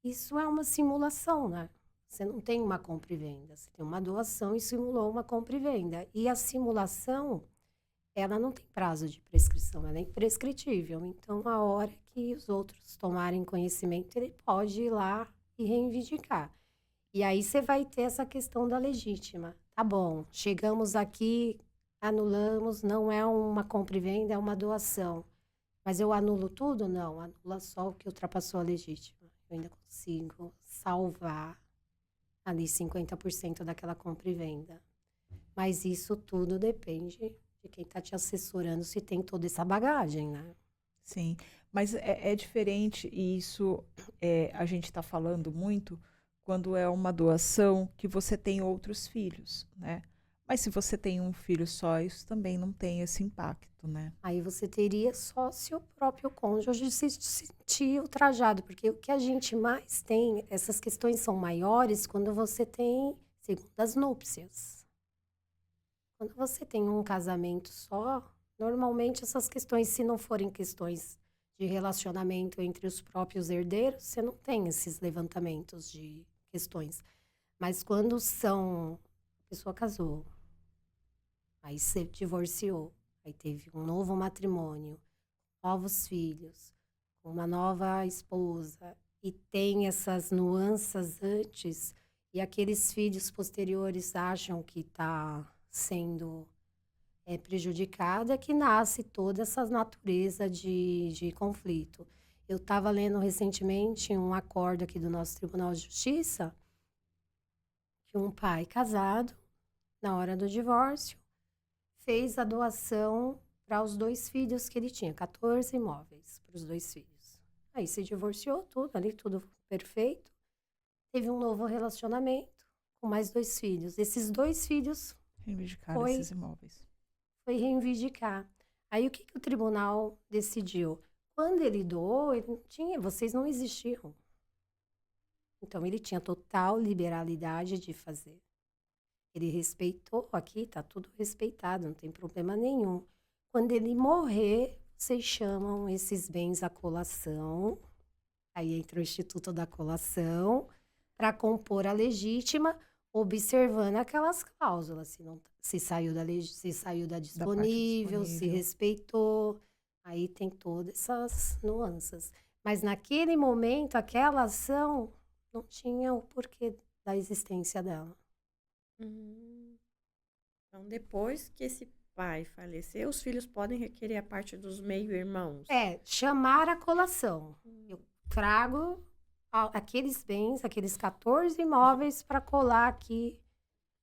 isso é uma simulação, né? Você não tem uma compra e venda, você tem uma doação e simulou uma compra e venda. E a simulação, ela não tem prazo de prescrição, ela é imprescritível. Então, a hora que os outros tomarem conhecimento, ele pode ir lá e reivindicar. E aí você vai ter essa questão da legítima. Tá bom, chegamos aqui, anulamos, não é uma compra e venda, é uma doação. Mas eu anulo tudo? Não, anula só o que ultrapassou a legítima. Eu ainda consigo salvar ali 50% daquela compra e venda. Mas isso tudo depende de quem está te assessorando, se tem toda essa bagagem, né? Sim, mas é diferente e isso a gente está falando muito quando é uma doação que você tem outros filhos, né? Mas se você tem um filho só, isso também não tem esse impacto, né? Aí você teria só se o próprio cônjuge se sentir ultrajado, porque o que a gente mais tem, essas questões são maiores quando você tem segundas núpcias. Quando você tem um casamento só, normalmente essas questões, se não forem questões de relacionamento entre os próprios herdeiros, você não tem esses levantamentos de questões. Mas quando são, a pessoa casou, aí se divorciou, aí teve um novo matrimônio, novos filhos, uma nova esposa, e tem essas nuances antes, e aqueles filhos posteriores acham que está sendo prejudicada, que nasce toda essa natureza de conflito. Eu estava lendo recentemente um acordo aqui do nosso Tribunal de Justiça, que um pai casado, na hora do divórcio, fez a doação para os 2 filhos que ele tinha, 14 imóveis para os 2 filhos. Aí se divorciou, tudo ali, tudo perfeito. Teve um novo relacionamento com mais 2 filhos. Esses 2 filhos Reivindicar esses imóveis. foi reivindicar. Aí o que o tribunal decidiu? Quando ele doou, ele não tinha, vocês não existiam. Então ele tinha total liberalidade de fazer. Ele respeitou, aqui está tudo respeitado, não tem problema nenhum. Quando ele morrer, vocês chamam esses bens à colação, aí entra o Instituto da Colação, para compor a legítima, observando aquelas cláusulas, se saiu da disponível, se respeitou, aí tem todas essas nuances. Mas naquele momento, aquela ação não tinha o porquê da existência dela. Então, depois que esse pai faleceu, os filhos podem requerer a parte dos meio-irmãos? Chamar a colação. Eu trago aqueles bens, aqueles 14 imóveis para colar aqui,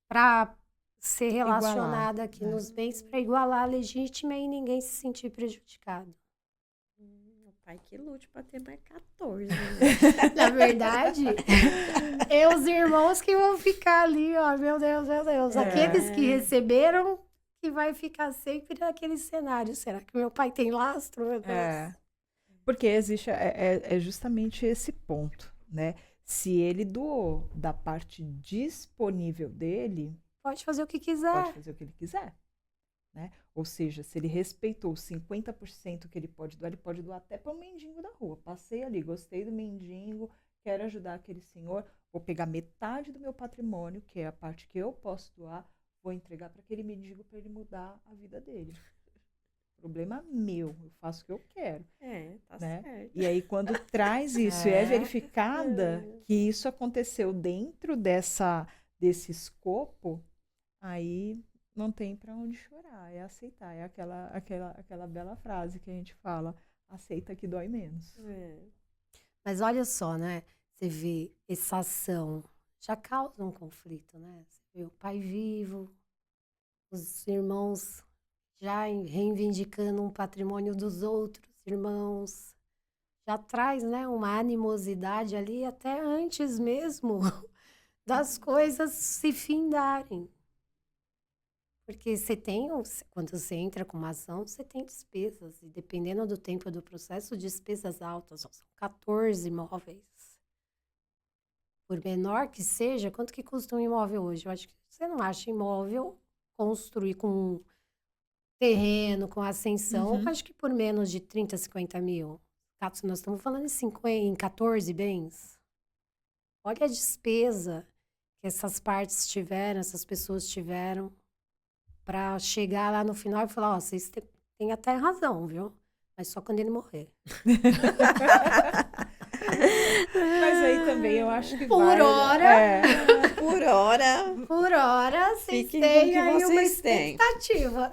para ser relacionada aqui nos bens, para igualar a legítima e ninguém se sentir prejudicado. O pai que lute para ter mais 14. Né? Na verdade, os irmãos que vão ficar ali, ó, meu Deus, meu Deus. Aqueles que receberam, que vai ficar sempre naquele cenário. Será que meu pai tem lastro? Meu Deus. Porque existe, é justamente esse ponto, né? Se ele doou da parte disponível dele... Pode fazer o que quiser. Pode fazer o que ele quiser, né? Ou seja, se ele respeitou os 50% que ele pode doar até para o mendigo da rua. Passei ali, gostei do mendigo, quero ajudar aquele senhor, vou pegar metade do meu patrimônio, que é a parte que eu posso doar, vou entregar para aquele mendigo para ele mudar a vida dele. Problema meu, eu faço o que eu quero. Tá né? certo. E aí, quando traz isso e é verificada que isso aconteceu dentro desse escopo, aí não tem para onde chorar, é aceitar. É aquela bela frase que a gente fala, aceita que dói menos. Mas olha só, né? Você vê essa ação já causa um conflito, né? Você vê o pai vivo, os irmãos já reivindicando um patrimônio dos outros irmãos, já traz, né, uma animosidade ali até antes mesmo das coisas se findarem. Porque você tem, quando você entra com uma ação, você tem despesas. E dependendo do tempo do processo, despesas altas. São 14 imóveis. Por menor que seja, quanto que custa um imóvel hoje? Eu acho que você não acha imóvel construir com terreno, com ascensão, Uhum. acho que por menos de 30, 50 mil. Nós estamos falando em 14 bens. Olha a despesa que essas partes tiveram, essas pessoas tiveram, para chegar lá no final e falar, ó, vocês têm até razão, viu? Mas só quando ele morrer. Mas aí também eu acho que Por vai. hora, Por hora, por hora, vocês fiquem com o têm que aí uma vocês têm. expectativa.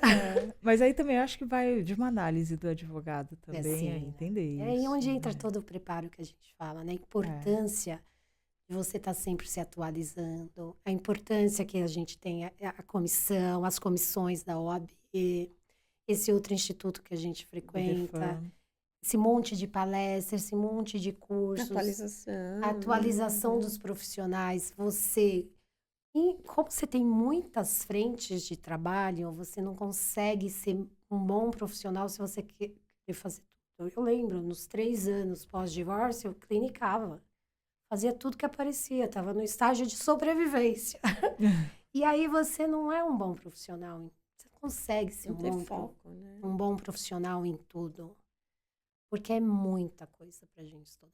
Mas aí também eu acho que vai de uma análise do advogado também, Assim, a entender é aí isso. onde entra Né? todo o preparo que a gente fala, né? A importância de você estar sempre se atualizando, a importância que a gente tem a comissão, as comissões da OAB, esse outro instituto que a gente frequenta, Defam. esse monte de palestras, esse monte de cursos, Atualização. a atualização dos profissionais, como você tem muitas frentes de trabalho, você não consegue ser um bom profissional se você quer fazer tudo. Eu lembro, nos 3 anos pós-divórcio, eu clinicava. Fazia tudo que aparecia, estava no estágio de sobrevivência. E aí você não é um bom profissional. Você não consegue ser Não ter foco, né? um bom profissional em tudo. Porque é muita coisa para a gente estudar.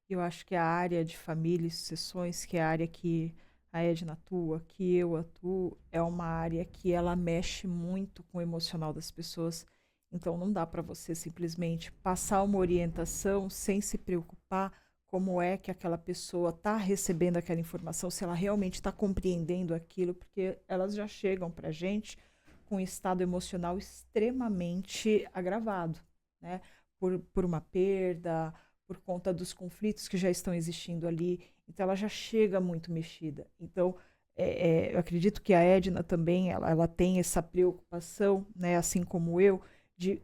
Eu acho que a área de família e sucessões, que é a área que a Edna atua, que eu atuo, é uma área que ela mexe muito com o emocional das pessoas. Então não dá para você simplesmente passar uma orientação sem se preocupar como é que aquela pessoa está recebendo aquela informação, se ela realmente está compreendendo aquilo, porque elas já chegam para a gente com um estado emocional extremamente agravado, né? Por uma perda, por conta dos conflitos que já estão existindo ali. Então, ela já chega muito mexida. Então, eu acredito que a Edna também, ela tem essa preocupação, né, assim como eu, de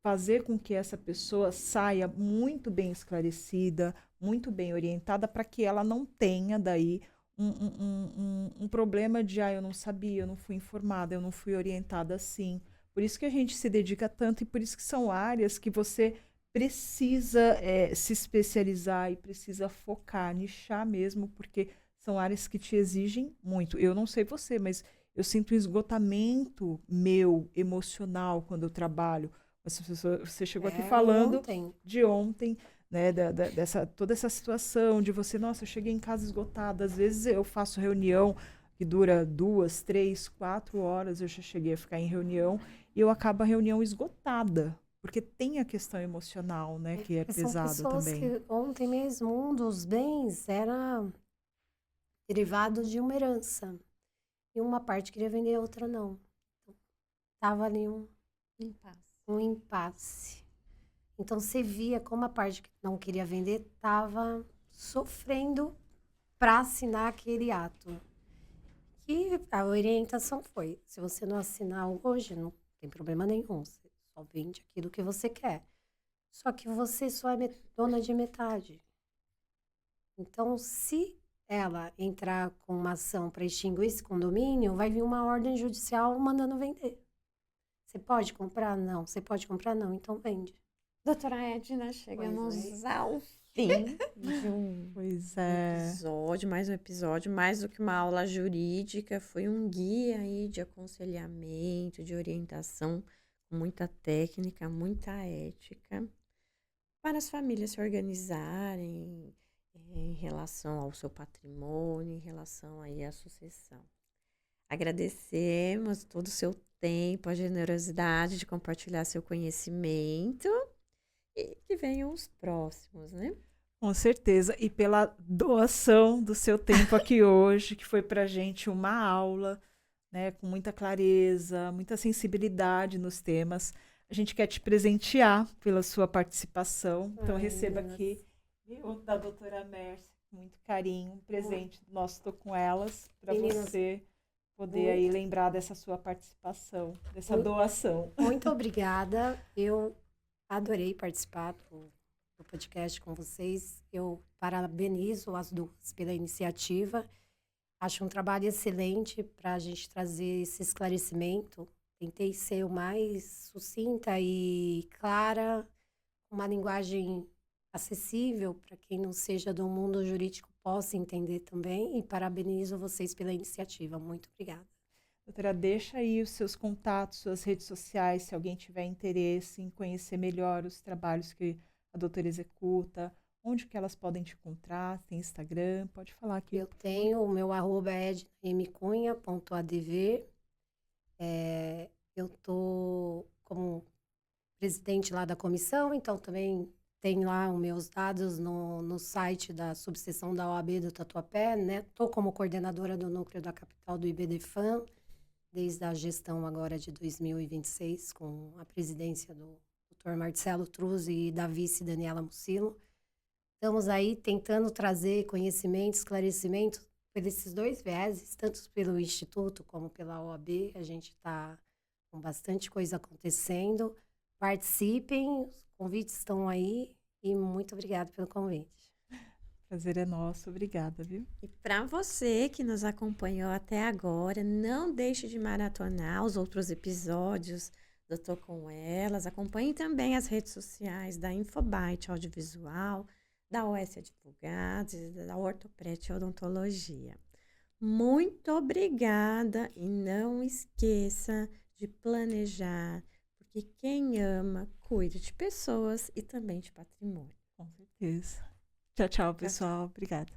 fazer com que essa pessoa saia muito bem esclarecida, muito bem orientada, para que ela não tenha daí um problema de, eu não sabia, eu não fui informada, eu não fui orientada assim. Por isso que a gente se dedica tanto e por isso que são áreas que você precisa se especializar e precisa focar, nichar mesmo, porque são áreas que te exigem muito. Eu não sei você, mas eu sinto um esgotamento meu, emocional, quando eu trabalho. Você chegou aqui falando de ontem, né, toda essa situação de você, nossa, eu cheguei em casa esgotada. Às vezes eu faço reunião que dura 2, 3, 4 horas, eu já cheguei a ficar em reunião e eu acabo a reunião esgotada, porque tem a questão emocional, né, que é pesado também. São pessoas que ontem mesmo um dos bens era derivado de uma herança e uma parte queria vender, a outra não. Tava ali um impasse. Então você via como a parte que não queria vender estava sofrendo para assinar aquele ato. E a orientação foi: se você não assinar hoje, não tem problema nenhum, você só vende aquilo que você quer. Só que você só é dona de metade. Então, se ela entrar com uma ação para extinguir esse condomínio, vai vir uma ordem judicial mandando vender. Você pode comprar? Não. Você pode comprar? Não. Então vende. Doutora Edna, chegamos ao fim de um episódio, mais um episódio, mais do que uma aula jurídica, foi um guia aí de aconselhamento, de orientação, com muita técnica, muita ética, para as famílias se organizarem em relação ao seu patrimônio, em relação aí à sucessão. Agradecemos todo o seu tempo, a generosidade de compartilhar seu conhecimento. E que venham os próximos, né? Com certeza. E pela doação do seu tempo aqui hoje, que foi pra gente uma aula, né, com muita clareza, muita sensibilidade nos temas. A gente quer te presentear pela sua participação. Então, receba aqui da doutora Mércia, com muito carinho, um presente nosso Tô Com Elas, para você poder aí lembrar dessa sua participação, dessa doação. Muito obrigada. Eu adorei participar do podcast com vocês. Eu parabenizo as duas pela iniciativa. Acho um trabalho excelente para a gente trazer esse esclarecimento. Tentei ser o mais sucinta e clara, uma linguagem acessível para quem não seja do mundo jurídico possa entender também. E parabenizo vocês pela iniciativa. Muito obrigada. Doutora, deixa aí os seus contatos, suas redes sociais, se alguém tiver interesse em conhecer melhor os trabalhos que a doutora executa, onde que elas podem te encontrar, tem Instagram, pode falar aqui. Eu tenho, o meu arroba é ednamcunha.adv. Eu estou como presidente lá da comissão, então também tenho lá os meus dados no site da subseção da OAB do Tatuapé, né? Estou como coordenadora do núcleo da capital do IBDFAM, desde a gestão agora de 2026, com a presidência do Dr. Marcelo Truzzi e da vice Daniela Mucilo. Estamos aí tentando trazer conhecimento, esclarecimento por esses dois vieses, tanto pelo Instituto como pela OAB. A gente está com bastante coisa acontecendo. Participem, os convites estão aí e muito obrigada pelo convite. Prazer é nosso, obrigada, viu? E para você que nos acompanhou até agora, não deixe de maratonar os outros episódios do Tô Com Elas. Acompanhe também as redes sociais da Infobite Audiovisual, da OS Advogados e da Ortoprete Odontologia. Muito obrigada e não esqueça de planejar, porque quem ama, cuida de pessoas e também de patrimônio. Com certeza. Tchau, tchau, pessoal. Obrigada.